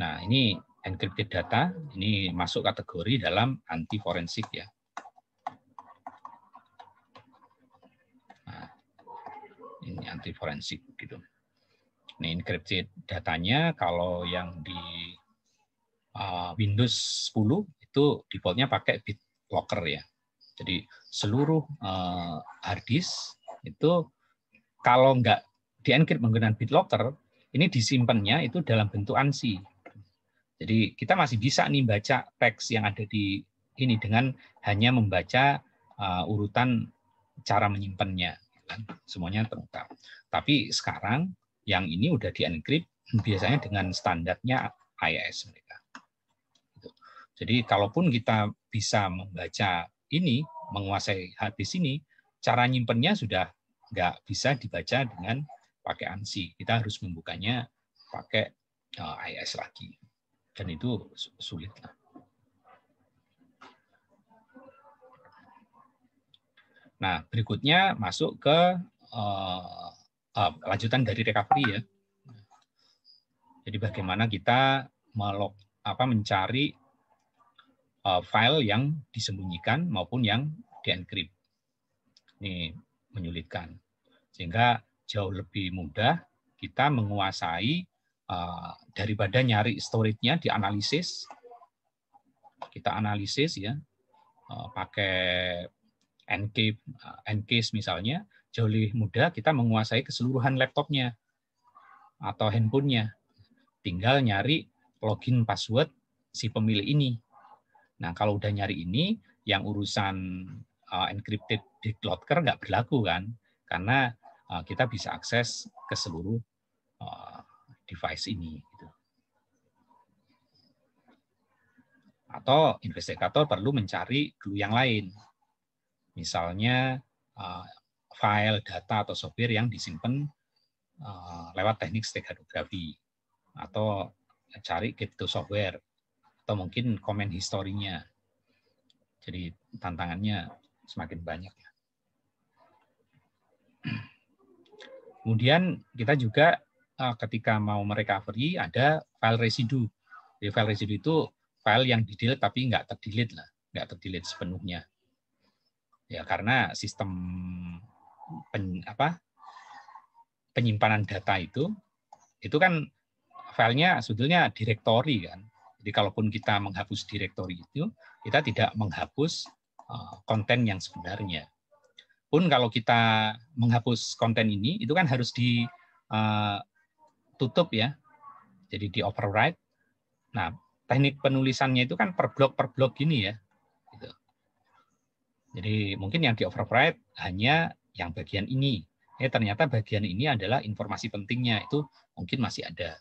Nah, ini encrypted data, ini masuk kategori dalam anti forensik ya. Nah, ini anti forensik gitu. Ini encrypted datanya kalau yang di Windows 10 itu defaultnya pakai BitLocker ya. Jadi seluruh hard disk itu kalau nggak di-encrypt menggunakan BitLocker, ini disimpannya itu dalam bentuk ANSI. Jadi kita masih bisa nih baca teks yang ada di ini dengan hanya membaca urutan cara menyimpannya. Semuanya terungkap. Tapi sekarang yang ini udah di-encrypt biasanya dengan standarnya IAS mereka. Jadi kalaupun kita bisa membaca ini, menguasai hard disk ini, cara nyimpennya sudah nggak bisa dibaca dengan pakai ANSI. Kita harus membukanya pakai IAS lagi. Dan itu sulit lah. Nah, berikutnya masuk ke lanjutan dari recovery ya. Jadi bagaimana kita mencari file yang disembunyikan maupun yang di-encrypt. Ini menyulitkan. Sehingga jauh lebih mudah kita menguasai daripada nyari storage-nya, dianalisis, kita analisis ya, pakai Encase misalnya, jauh lebih mudah kita menguasai keseluruhan laptopnya atau handphonenya. Tinggal nyari login password si pemilik ini. Nah, kalau udah nyari ini, yang urusan encrypted BitLocker nggak berlaku kan, karena kita bisa akses ke seluruh device ini. Gitu. Atau investigator perlu mencari clue yang lain. Misalnya file, data, atau software yang disimpan lewat teknik steganografi. Atau cari crypto software. Atau mungkin comment historinya. Jadi tantangannya semakin banyak. Kemudian kita juga ketika mau merecovery ada file residu. Jadi file residu itu file yang di-delete tapi nggak ter-delete lah, nggak ter-delete sepenuhnya. Ya karena sistem penyimpanan data itu kan filenya sebetulnya direktori kan. Jadi kalaupun kita menghapus direktori itu, kita tidak menghapus konten yang sebenarnya. Pun kalau kita menghapus konten ini, itu kan harus ditutup ya. Jadi di overwrite. Nah, teknik penulisannya itu kan per blok gini ya. Gitu. Jadi mungkin yang di overwrite hanya yang bagian ini. Ternyata bagian ini adalah informasi pentingnya, itu mungkin masih ada.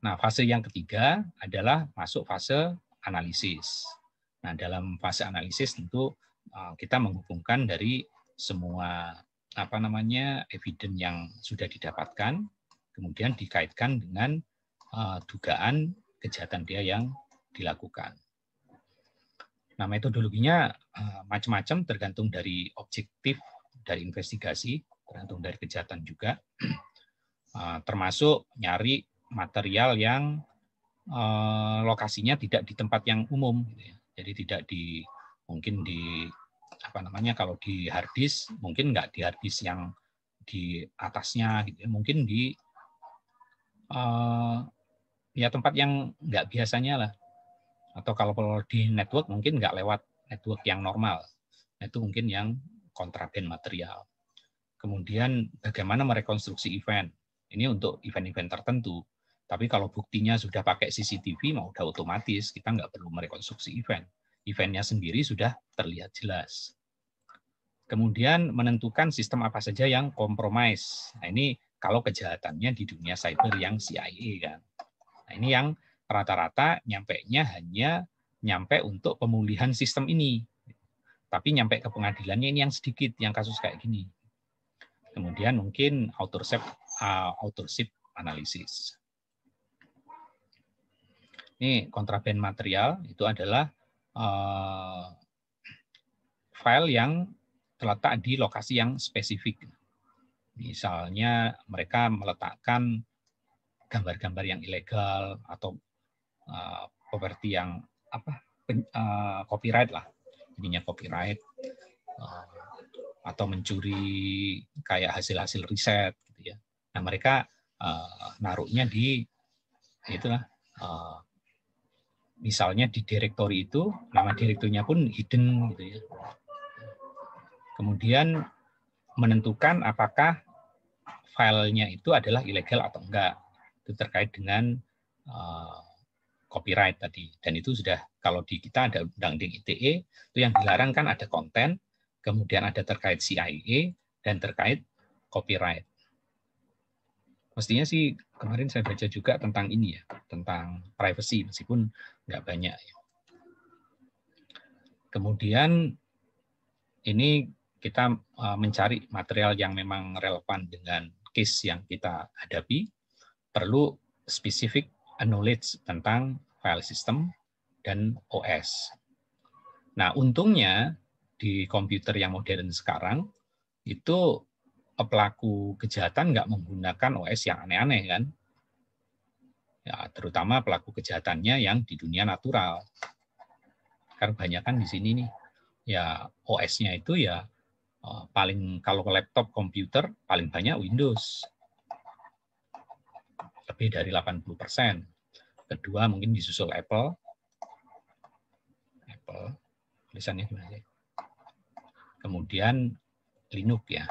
Nah, fase yang ketiga adalah masuk fase analisis. Nah, dalam fase analisis tentu kita menghubungkan dari semua evidence yang sudah didapatkan, kemudian dikaitkan dengan dugaan kejahatan dia yang dilakukan. Nah, metodologinya macam-macam tergantung dari objektif dari investigasi, tergantung dari kejahatan juga, termasuk nyari material yang lokasinya tidak di tempat yang umum, jadi tidak mungkin di kalau di hard disk mungkin nggak di hard disk yang di atasnya, gitu, mungkin di tempat yang nggak biasanya lah. Atau kalau di network mungkin nggak lewat network yang normal. Itu mungkin yang kontraband material. Kemudian bagaimana merekonstruksi event. Ini untuk event-event tertentu. Tapi kalau buktinya sudah pakai CCTV, mau udah otomatis kita nggak perlu merekonstruksi event. Eventnya sendiri sudah terlihat jelas. Kemudian menentukan sistem apa saja yang compromise. Nah, ini kalau kejahatannya di dunia cyber yang CIA kan. Nah, ini yang rata-rata nyampainya hanya nyampe untuk pemulihan sistem ini. Tapi nyampe ke pengadilannya ini yang sedikit, yang kasus kayak gini. Kemudian mungkin authorship analisis. Ini kontraband material itu adalah file yang terletak di lokasi yang spesifik. Misalnya mereka meletakkan gambar-gambar yang ilegal atau properti yang copyright lah, ininya copyright, atau mencuri kayak hasil-hasil riset, gitu ya. Nah mereka naruhnya di itulah, misalnya di direktori itu nama direkturnya pun hidden, gitu ya. Kemudian menentukan apakah filenya itu adalah ilegal atau enggak. Itu terkait dengan copyright tadi. Dan itu sudah, kalau di kita ada undang-undang ITE, itu yang dilarang kan ada konten, kemudian ada terkait CIA, dan terkait copyright. Mestinya sih kemarin saya baca juga tentang ini ya, tentang privacy, meskipun nggak banyak. Kemudian ini kita mencari material yang memang relevan dengan case yang kita hadapi, perlu specific knowledge tentang file system dan OS. Nah, untungnya di komputer yang modern sekarang, itu pelaku kejahatan nggak menggunakan OS yang aneh-aneh kan. Ya, terutama pelaku kejahatannya yang di dunia natural. Karena banyak kan di sini nih, ya OS-nya itu ya paling, kalau ke laptop komputer paling banyak Windows. Lebih dari 80%. kedua mungkin disusul Apple, tulisannya gimana sih? Kemudian Linux ya,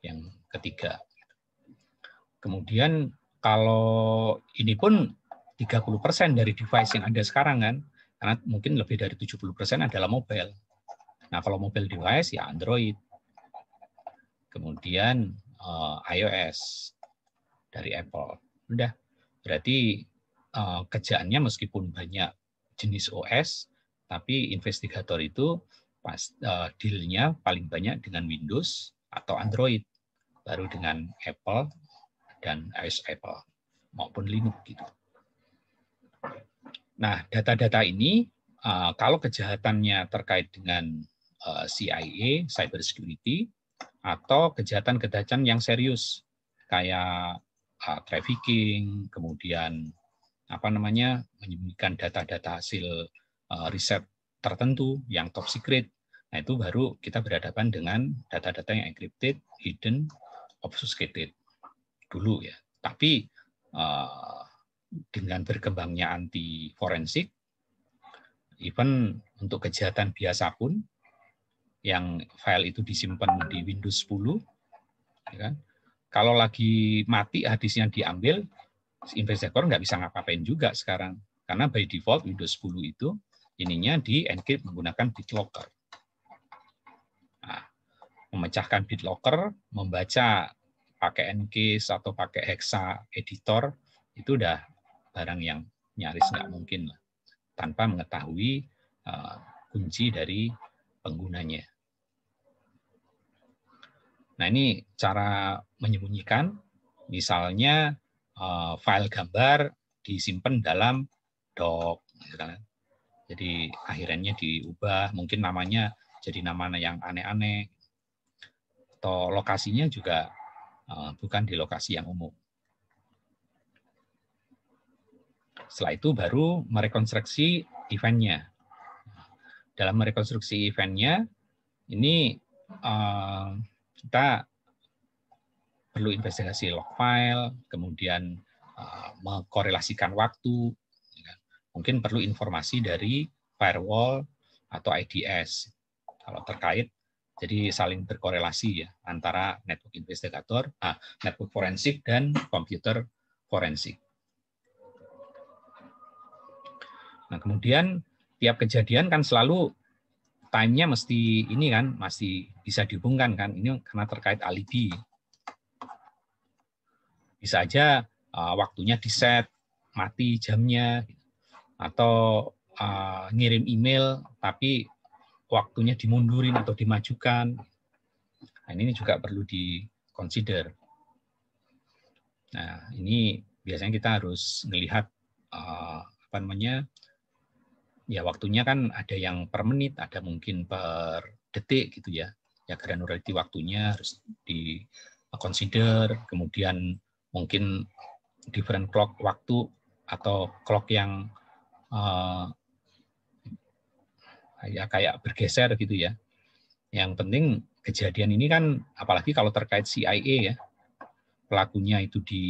yang ketiga. Kemudian kalau ini pun 30% dari device yang ada sekarang kan, karena mungkin lebih dari 70% adalah mobile. Nah, kalau mobile device ya Android. Kemudian iOS dari Apple. Udah. Berarti kerjaannya meskipun banyak jenis OS, tapi investigator itu deal-nya paling banyak dengan Windows atau Android, baru dengan Apple dan iOS Apple maupun Linux gitu. Nah, data-data ini kalau kejahatannya terkait dengan CIA, cyber security, atau kejahatan-kejahatan yang serius kayak trafficking, kemudian menyembunyikan data-data hasil riset tertentu yang top secret. Nah, itu baru kita berhadapan dengan data-data yang encrypted, hidden, obfuscated dulu ya. Tapi dengan berkembangnya anti forensik, even untuk kejahatan biasa pun yang file itu disimpan di Windows 10, ya kan? Kalau lagi mati hadisnya diambil, investigator nggak bisa ngapa-ngapain juga sekarang, karena by default Windows 10 itu ininya di encrypt menggunakan BitLocker. Nah, memecahkan BitLocker, membaca pakai Encase atau pakai Hexa editor itu udah barang yang nyaris nggak mungkin lah, tanpa mengetahui kunci dari penggunanya. Nah, ini cara menyembunyikan, misalnya file gambar disimpan dalam doc, jadi akhirnya diubah, mungkin namanya jadi nama yang aneh-aneh, atau lokasinya juga bukan di lokasi yang umum. Setelah itu baru merekonstruksi eventnya. Dalam merekonstruksi eventnya, ini kita perlu investigasi log file, kemudian mengkorelasikan waktu, mungkin perlu informasi dari firewall atau IDS kalau terkait, jadi saling berkorelasi ya antara network investigator, network forensik dan komputer forensik. Nah, kemudian tiap kejadian kan selalu time-nya mesti ini kan, masih bisa dihubungkan kan, ini karena terkait alibi. Bisa aja waktunya di-set, mati jamnya, atau ngirim email tapi waktunya dimundurin atau dimajukan. Nah, ini juga perlu di-consider. Nah, ini biasanya kita harus melihat ya waktunya kan ada yang per menit, ada mungkin per detik gitu ya. Ya granularity waktunya harus di-consider, kemudian mungkin different clock waktu atau clock yang ya kayak bergeser gitu ya. Yang penting kejadian ini kan apalagi kalau terkait CIA ya, pelakunya itu di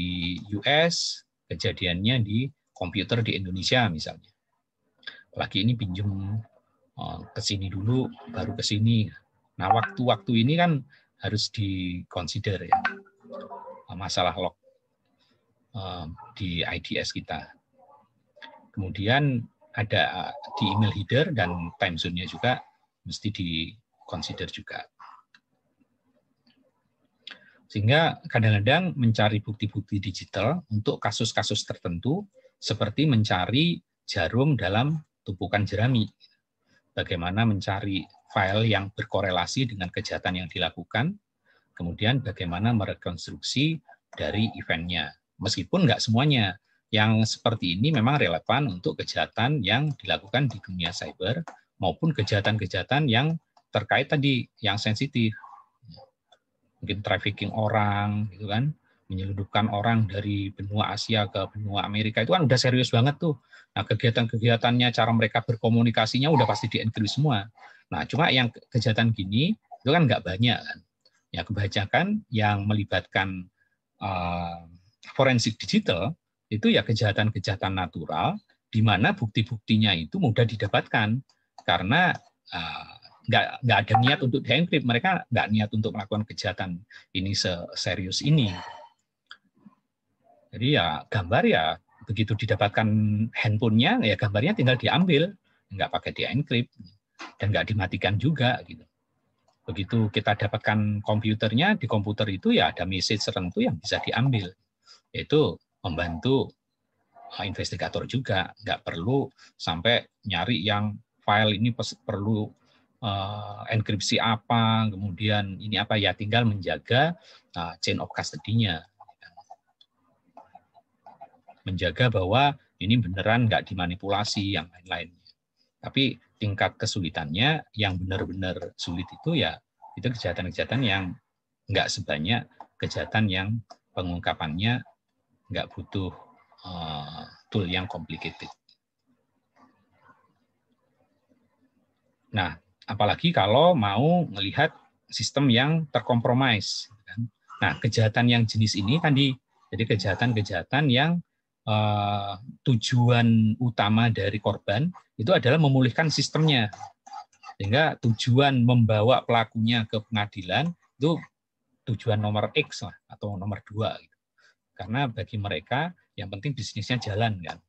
US, kejadiannya di komputer di Indonesia misalnya. Apalagi ini pinjam ke sini dulu, baru ke sini. Nah, waktu-waktu ini kan harus di-consider ya, masalah log di IDS kita. Kemudian ada di email header dan time zone-nya juga mesti di-consider juga. Sehingga kadang-kadang mencari bukti-bukti digital untuk kasus-kasus tertentu seperti mencari jarum dalam tumpukan jerami. Bagaimana mencari file yang berkorelasi dengan kejahatan yang dilakukan, kemudian bagaimana merekonstruksi dari eventnya. Meskipun nggak semuanya, yang seperti ini memang relevan untuk kejahatan yang dilakukan di dunia cyber maupun kejahatan-kejahatan yang terkait tadi, yang sensitif. Mungkin trafficking orang, gitu kan, menyelundupkan orang dari benua Asia ke benua Amerika, itu kan udah serius banget tuh. Nah, kegiatan-kegiatannya, cara mereka berkomunikasinya udah pasti di-encrypt semua. Nah, cuma yang kejahatan gini, itu kan nggak banyak kan. Ya, kebanyakan yang melibatkan forensik digital, itu ya kejahatan-kejahatan natural, di mana bukti-buktinya itu mudah didapatkan karena nggak ada niat untuk dienkrip, mereka nggak niat untuk melakukan kejahatan ini serius ini. Jadi ya gambar ya begitu didapatkan handphonenya, ya gambarnya tinggal diambil, nggak pakai dienkrip dan nggak dimatikan juga gitu. Begitu kita dapatkan komputernya, di komputer itu ya ada message tertentu yang bisa diambil, yaitu membantu investigator juga, nggak perlu sampai nyari yang file ini perlu enkripsi apa, kemudian ini apa, ya tinggal menjaga chain of custody-nya, menjaga bahwa ini beneran nggak dimanipulasi yang lain-lain. Tapi tingkat kesulitannya yang benar-benar sulit itu ya itu kejahatan-kejahatan yang nggak sebanyak kejahatan yang pengungkapannya nggak butuh tool yang complicated. Nah, apalagi kalau mau melihat sistem yang terkompromis. Nah, kejahatan yang jenis ini tadi, jadi kejahatan-kejahatan yang tujuan utama dari korban itu adalah memulihkan sistemnya, sehingga tujuan membawa pelakunya ke pengadilan itu tujuan nomor X lah, atau nomor 2 gitu. Karena bagi mereka yang penting bisnisnya jalan kan.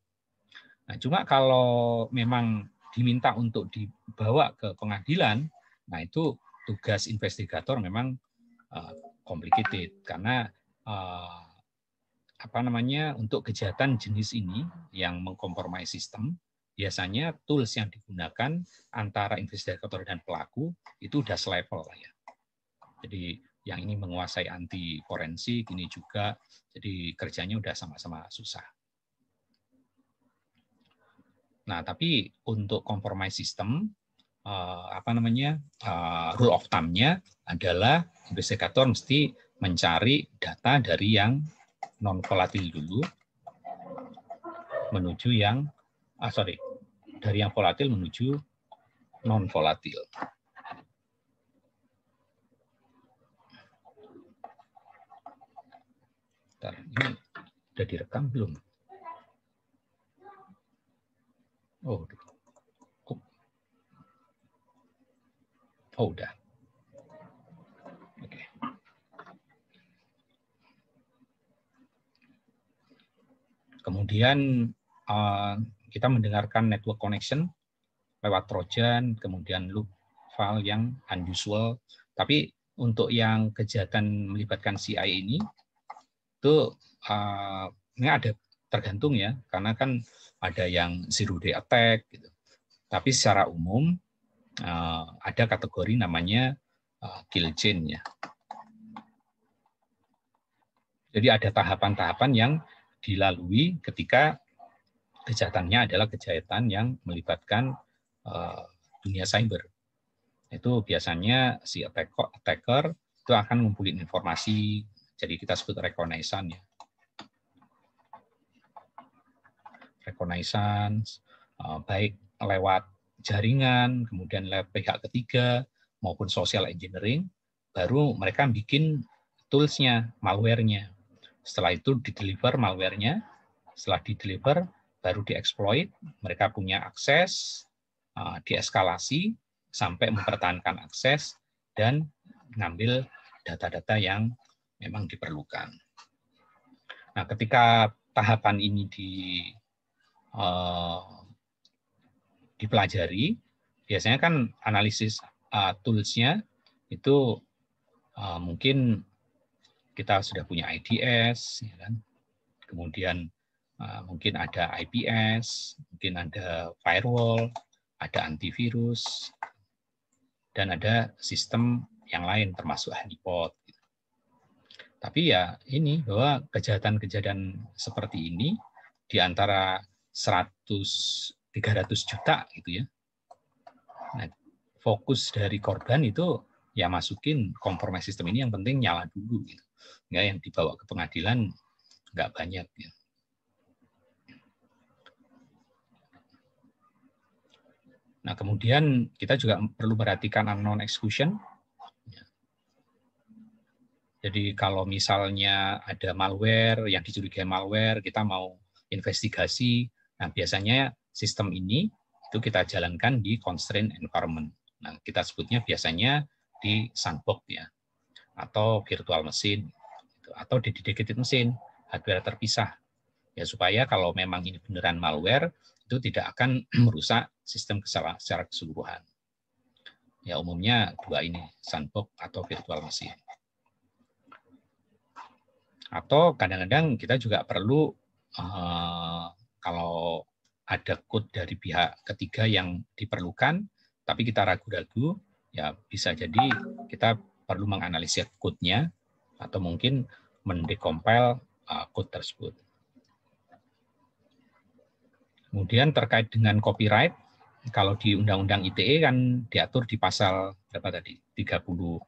Nah, cuma kalau memang diminta untuk dibawa ke pengadilan, nah itu tugas investigator memang complicated karena untuk kejahatan jenis ini yang mengkompromis sistem, biasanya tools yang digunakan antara investigator dan pelaku itu udah selevel ya. Jadi yang ini menguasai anti forensik, ini juga, jadi kerjanya udah sama-sama susah. Nah, tapi untuk compromise system, rule of thumb-nya adalah investigator mesti mencari data dari yang non volatil dulu menuju yang dari yang volatil menuju non volatil. Bentar, ini udah direkam belum? Oh udah. Oke. Kemudian kita mendengarkan network connection lewat Trojan, kemudian loop file yang unusual. Tapi untuk yang kejahatan melibatkan CIA ini, itu ini ada tergantung ya, karena kan ada yang zero day attack, gitu. Tapi secara umum ada kategori namanya kill chain ya. Jadi ada tahapan-tahapan yang dilalui ketika kejahatannya adalah kejahatan yang melibatkan dunia cyber. Itu biasanya si attacker itu akan ngumpulin informasi, jadi kita sebut reconnaissance ya. Reconnaissance baik lewat jaringan, kemudian lewat pihak ketiga maupun social engineering, baru mereka bikin tools-nya, malware-nya. Setelah itu di-deliver malware-nya, setelah di-deliver baru di-exploit, mereka punya akses, dieskalasi sampai mempertahankan akses dan mengambil data-data yang memang diperlukan. Nah, ketika tahapan ini dipelajari, biasanya kan analisis tools-nya itu mungkin kita sudah punya IDS, ya kan? Kemudian mungkin ada IPS, mungkin ada firewall, ada antivirus, dan ada sistem yang lain termasuk honeypot. Tapi ya ini bahwa kejahatan-kejahatan seperti ini di antara 100-300 juta gitu ya. Nah, fokus dari korban itu ya masukin compromise system ini, yang penting nyala dulu gitu. Nggak yang dibawa ke pengadilan nggak banyak ya. Nah, kemudian kita juga perlu perhatikan unknown execution. Jadi kalau misalnya ada malware yang dicurigai malware, kita mau investigasi. Nah, biasanya sistem ini itu kita jalankan di constraint environment. Nah, kita sebutnya biasanya di sandbox ya, atau virtual machine, atau dedicated machine, hardware terpisah. Ya, supaya kalau memang ini beneran malware, itu tidak akan merusak sistem secara keseluruhan. Ya, umumnya dua ini, sandbox atau virtual machine. Atau kadang-kadang kita juga perlu kalau ada code dari pihak ketiga yang diperlukan, tapi kita ragu-ragu, ya bisa jadi kita perlu menganalisis code-nya atau mungkin mendecompile code tersebut. Kemudian terkait dengan copyright, kalau di Undang-Undang ITE kan diatur di pasal berapa tadi? 34-35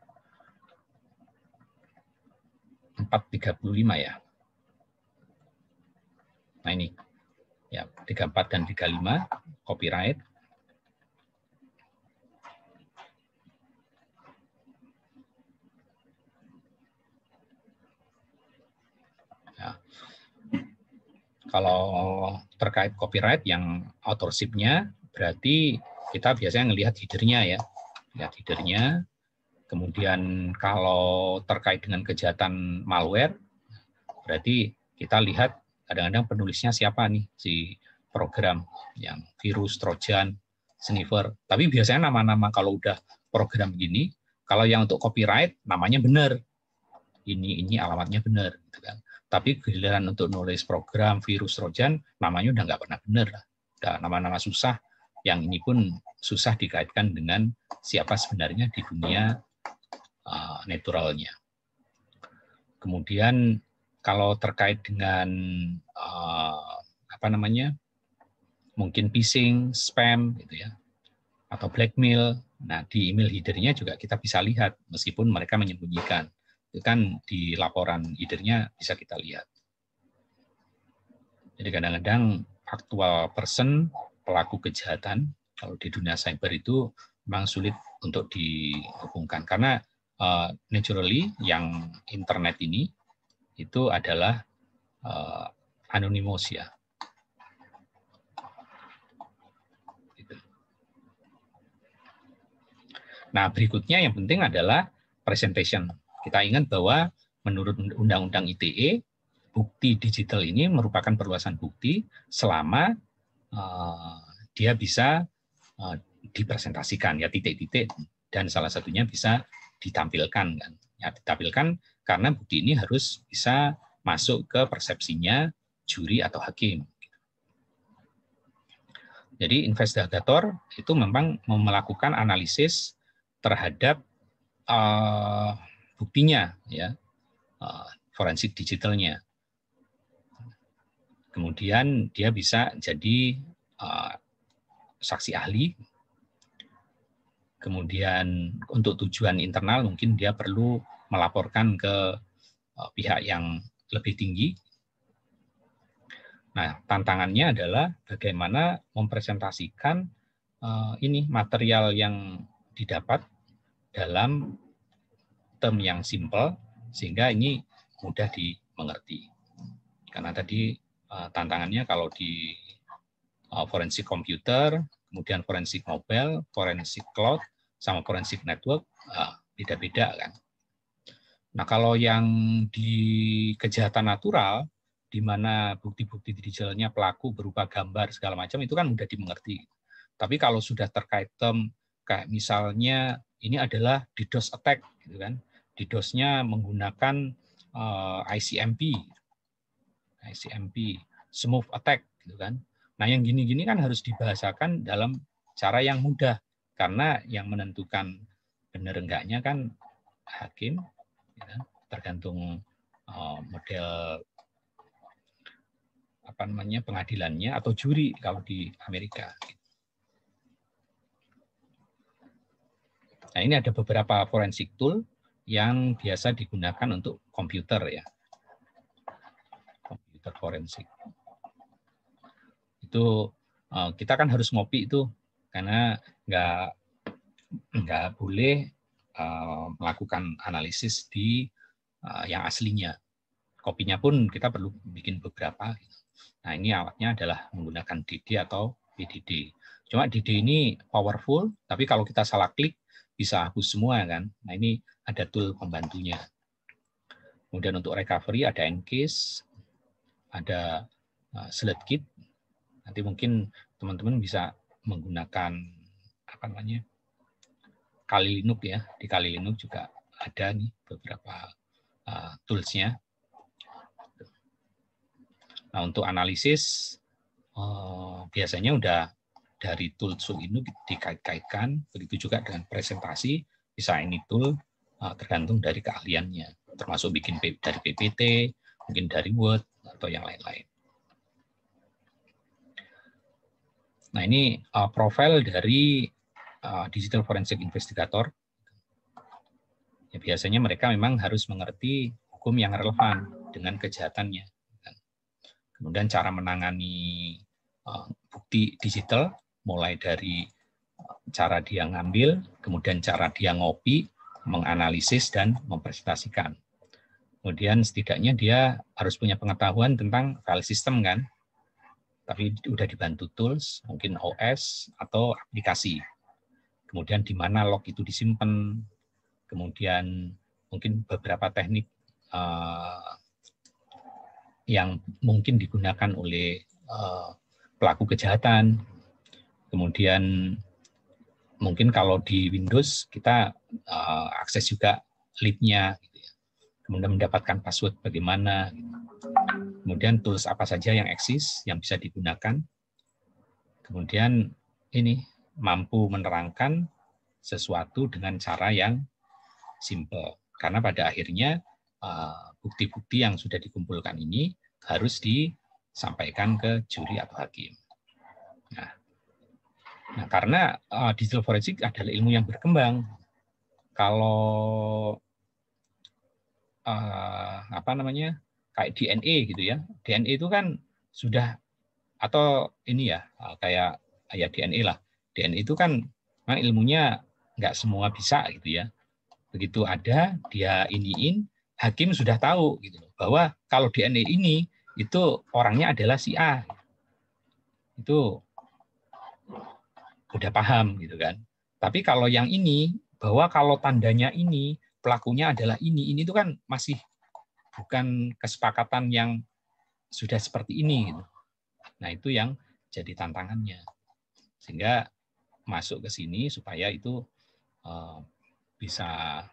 ya. Nah ini, ya 34 dan 35 copyright. Ya. Kalau terkait copyright yang authorship-nya, berarti kita biasanya ngelihat header-nya ya. Lihat header-nya. Kemudian kalau terkait dengan kejahatan malware, berarti kita lihat kadang-kadang penulisnya siapa nih, si program yang virus, trojan, sniffer. Tapi biasanya nama-nama kalau udah program gini, kalau yang untuk copyright namanya benar. Ini alamatnya benar. Gitu kan. Tapi giliran untuk nulis program, virus, trojan, namanya udah nggak pernah benar. Udah nama-nama susah, yang ini pun susah dikaitkan dengan siapa sebenarnya di dunia naturalnya. Kemudian kalau terkait dengan mungkin phishing, spam gitu ya, atau blackmail, nah di email header-nya juga kita bisa lihat meskipun mereka menyembunyikan, itu kan di laporan header-nya bisa kita lihat. Jadi kadang-kadang actual person, pelaku kejahatan kalau di dunia cyber itu memang sulit untuk dihubungkan karena naturally yang internet ini itu adalah anonymous ya. Nah, berikutnya yang penting adalah presentation. Kita ingat bahwa menurut Undang-Undang ITE, bukti digital ini merupakan perluasan bukti selama dia bisa dipresentasikan ya, titik-titik, dan salah satunya bisa ditampilkan kan. Ya, ditampilkan karena bukti ini harus bisa masuk ke persepsinya juri atau hakim. Jadi investigator itu memang melakukan analisis terhadap buktinya ya, forensik digitalnya. Kemudian dia bisa jadi saksi ahli. Kemudian untuk tujuan internal mungkin dia perlu melaporkan ke pihak yang lebih tinggi. Nah, tantangannya adalah bagaimana mempresentasikan ini material yang didapat dalam term yang simple sehingga ini mudah dimengerti. Karena tadi tantangannya kalau di forensik komputer, kemudian forensik mobile, forensik cloud, sama forensik network beda-beda kan. Nah, kalau yang di kejahatan natural, di mana bukti-bukti digitalnya pelaku berupa gambar segala macam itu kan mudah dimengerti. Tapi kalau sudah terkait term kayak misalnya ini adalah DDoS attack gitu kan. DDoS-nya menggunakan ICMP, smooth attack gitu kan. Nah, yang gini-gini kan harus dibahasakan dalam cara yang mudah karena yang menentukan benar enggaknya kan hakim, ya, tergantung model pengadilannya atau juri kalau di Amerika. Nah, ini ada beberapa forensik tool yang biasa digunakan untuk komputer ya, komputer forensik. Itu kita kan harus ngopi itu karena nggak boleh melakukan analisis di yang aslinya. Kopinya pun kita perlu bikin beberapa. Nah, ini alatnya adalah menggunakan DD atau PDD. Cuma DD ini powerful, tapi kalau kita salah klik bisa hapus semua kan. Nah, ini ada tool pembantunya. Kemudian untuk recovery ada Encase, ada SledKit. Nanti mungkin teman-teman bisa menggunakan apa namanya, Kali Linux ya. Di Kali Linux juga ada nih beberapa tools-nya. Nah, untuk analisis biasanya udah dari tool ini dikait-kaitkan, begitu juga dengan presentasi, bisa ini tool tergantung dari keahliannya, termasuk bikin dari PPT, mungkin dari Word, atau yang lain-lain. Nah, ini profil dari Digital Forensic Investigator. Ya, biasanya mereka memang harus mengerti hukum yang relevan dengan kejahatannya. Kemudian cara menangani bukti digital, mulai dari cara dia ngambil, kemudian cara dia ngopi, menganalisis, dan mempresentasikan. Kemudian setidaknya dia harus punya pengetahuan tentang file system kan, tapi udah dibantu tools, mungkin OS atau aplikasi. Kemudian di mana log itu disimpan, kemudian mungkin beberapa teknik yang mungkin digunakan oleh pelaku kejahatan. Kemudian mungkin kalau di Windows kita akses juga lib-nya, gitu ya. Kemudian mendapatkan password bagaimana. Kemudian tools apa saja yang eksis, yang bisa digunakan. Kemudian ini mampu menerangkan sesuatu dengan cara yang simple. Karena pada akhirnya bukti-bukti yang sudah dikumpulkan ini harus disampaikan ke juri atau hakim. Nah, karena digital forensik adalah ilmu yang berkembang. Kalau apa namanya, kayak DNA gitu ya, DNA itu kan sudah, atau ini ya kayak ya DNA lah. DNA itu kan memang ilmunya nggak semua bisa gitu ya. Begitu ada dia iniin, hakim sudah tahu gitu bahwa kalau DNA ini itu orangnya adalah si A. Itu udah paham gitu kan. Tapi kalau yang ini, bahwa kalau tandanya ini, pelakunya adalah ini itu kan masih bukan kesepakatan yang sudah seperti ini gitu. Nah, itu yang jadi tantangannya. Sehingga masuk ke sini supaya itu bisa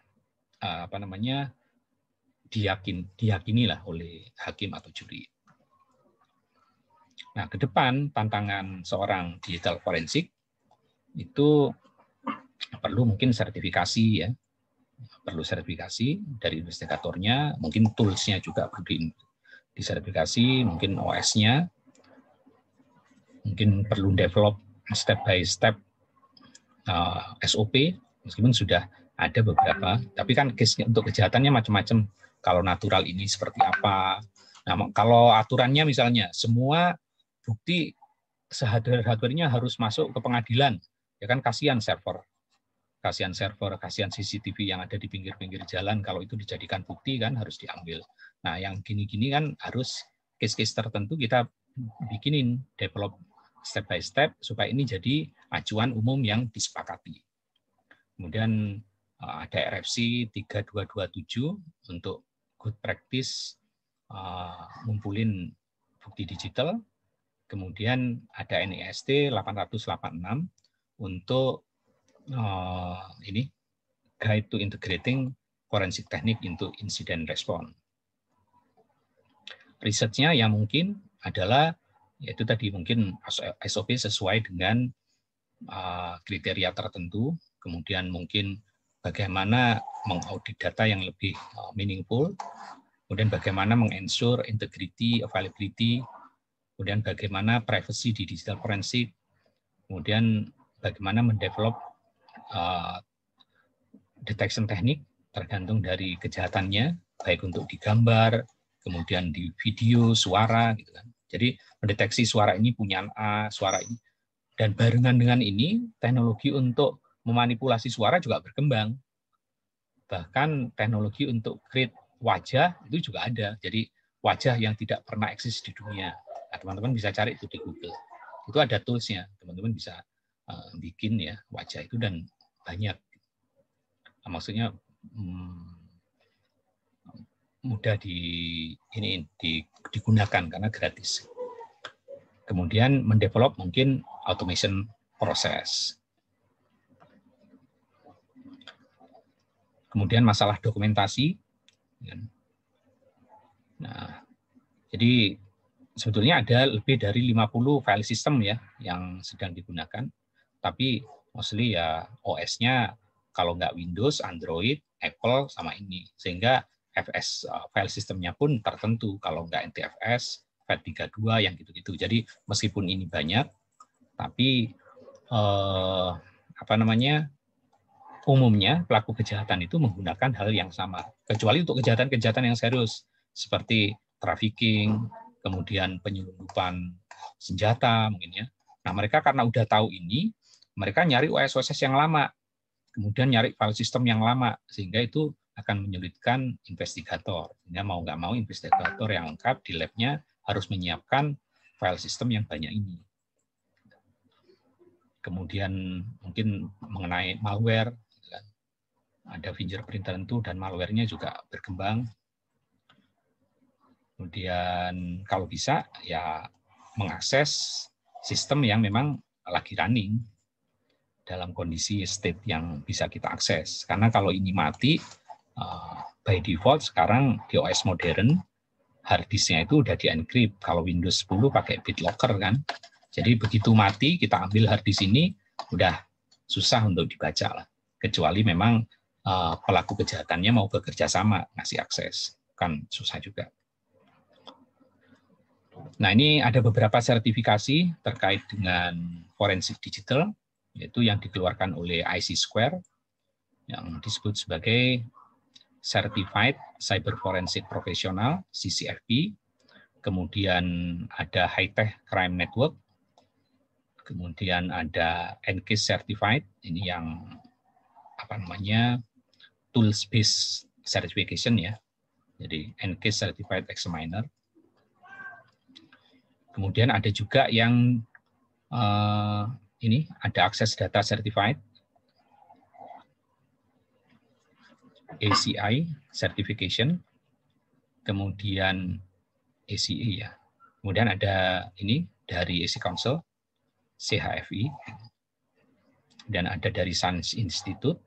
apa namanya, diyakinilah oleh hakim atau juri. Nah, ke depan tantangan seorang digital forensik itu perlu mungkin sertifikasi ya, perlu sertifikasi dari investigatornya, mungkin tools-nya juga perlu disertifikasi, mungkin OS-nya, mungkin perlu develop step by step SOP, meskipun sudah ada beberapa, tapi kan case-nya untuk kejahatannya macam-macam. Kalau natural ini seperti apa? Nah, kalau aturannya misalnya semua bukti sehardware-hardware-nya harus masuk ke pengadilan, ya kan kasihan server, kasihan CCTV yang ada di pinggir-pinggir jalan, kalau itu dijadikan bukti kan harus diambil. Nah, yang gini-gini kan harus case-case tertentu kita bikinin, develop step by step supaya ini jadi acuan umum yang disepakati. Kemudian ada RFC 3227 untuk good practice ngumpulin bukti digital. Kemudian ada NIST 886 untuk ini Guide to Integrating Forensic Technique into Incident Response. Risetnya yang mungkin adalah yaitu tadi mungkin SOP sesuai dengan kriteria tertentu, kemudian mungkin bagaimana mengaudit data yang lebih meaningful, kemudian bagaimana mengensure integrity, availability, kemudian bagaimana privacy di digital forensik, kemudian bagaimana mendevelop detection teknik tergantung dari kejahatannya, baik untuk digambar, kemudian di video, suara, gitu kan. Jadi mendeteksi suara ini punya A, suara ini. Dan barengan dengan ini, teknologi untuk memanipulasi suara juga berkembang. Bahkan teknologi untuk create wajah itu juga ada. Jadi wajah yang tidak pernah eksis di dunia. Nah, teman-teman bisa cari itu di Google. Itu ada tools-nya, teman-teman bisa bikin ya wajah itu dan banyak. Nah, maksudnya mudah digunakan karena gratis. Kemudian mendevelop mungkin automation proses. Kemudian masalah dokumentasi. Nah, jadi sebetulnya ada lebih dari 50 file system ya yang sedang digunakan. Tapi mostly ya OS-nya kalau nggak Windows, Android, Apple sama ini. Sehingga FS file sistemnya pun tertentu. Kalau nggak NTFS, FAT32 yang gitu-gitu. Jadi meskipun ini banyak, tapi umumnya pelaku kejahatan itu menggunakan hal yang sama. Kecuali untuk kejahatan-kejahatan yang serius seperti trafficking, kemudian penyelundupan senjata mungkin ya. Nah mereka karena udah tahu ini, mereka nyari OS yang lama, kemudian nyari file system yang lama, sehingga itu akan menyulitkan investigator. Sehingga mau nggak mau investigator yang lengkap di lab-nya harus menyiapkan file system yang banyak ini. Kemudian mungkin mengenai malware, ada fingerprint tertentu dan malware-nya juga berkembang. Kemudian kalau bisa ya mengakses sistem yang memang lagi running dalam kondisi state yang bisa kita akses. Karena kalau ini mati, by default sekarang di OS modern, hard disk-nya itu udah di-encrypt. Kalau Windows 10 pakai BitLocker kan. Jadi begitu mati, kita ambil hard disk ini, udah susah untuk dibaca lah. Kecuali memang pelaku kejahatannya mau bekerja sama, ngasih akses. Kan susah juga. Nah ini ada beberapa sertifikasi terkait dengan forensik digital, yaitu yang dikeluarkan oleh IC Square, yang disebut sebagai Certified Cyber Forensic Professional, CCFP. Kemudian ada High Tech Crime Network. Kemudian ada NCIS Certified, ini yang tools based certification ya. Jadi NCIS Certified Examiner. Kemudian ada juga yang ini ada Access Data Certified, ACI Certification, kemudian ACE ya. Kemudian ada ini dari AC Council, CHFI, dan ada dari Science Institute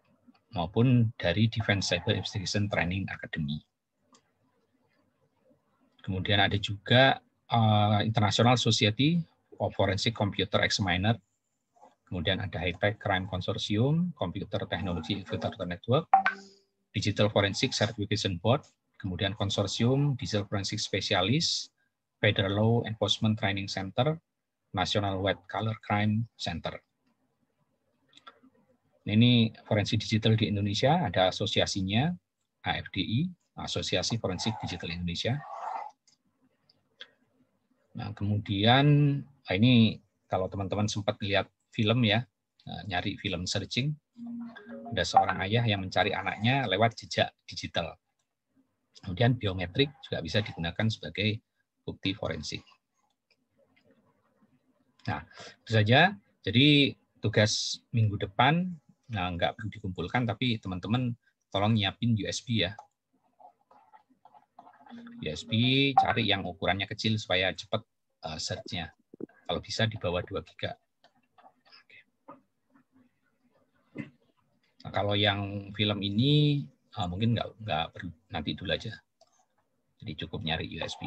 maupun dari Defense Cyber Investigation Training Academy. Kemudian ada juga International Society of Forensic Computer Examiner. Kemudian ada High Tech Crime Consortium, Computer Technology Infrastructure Network, Digital Forensic Certification Board, kemudian Konsorsium Digital Forensic Specialist, Federal Law Enforcement Training Center, National White Collar Crime Center. Ini forensik digital di Indonesia, ada asosiasinya, AFDI, Asosiasi Forensik Digital Indonesia. Nah, kemudian ini kalau teman-teman sempat lihat film ya, nyari film searching, ada seorang ayah yang mencari anaknya lewat jejak digital. Kemudian biometrik juga bisa digunakan sebagai bukti forensik. Nah, itu saja. Jadi tugas minggu depan, nah nggak perlu dikumpulkan, tapi teman-teman tolong nyiapin USB ya. USB cari yang ukurannya kecil supaya cepat search-nya. Kalau bisa di bawah 2 GB. Nah, kalau yang film ini mungkin nggak perlu, nanti dulu aja. Jadi cukup nyari USB.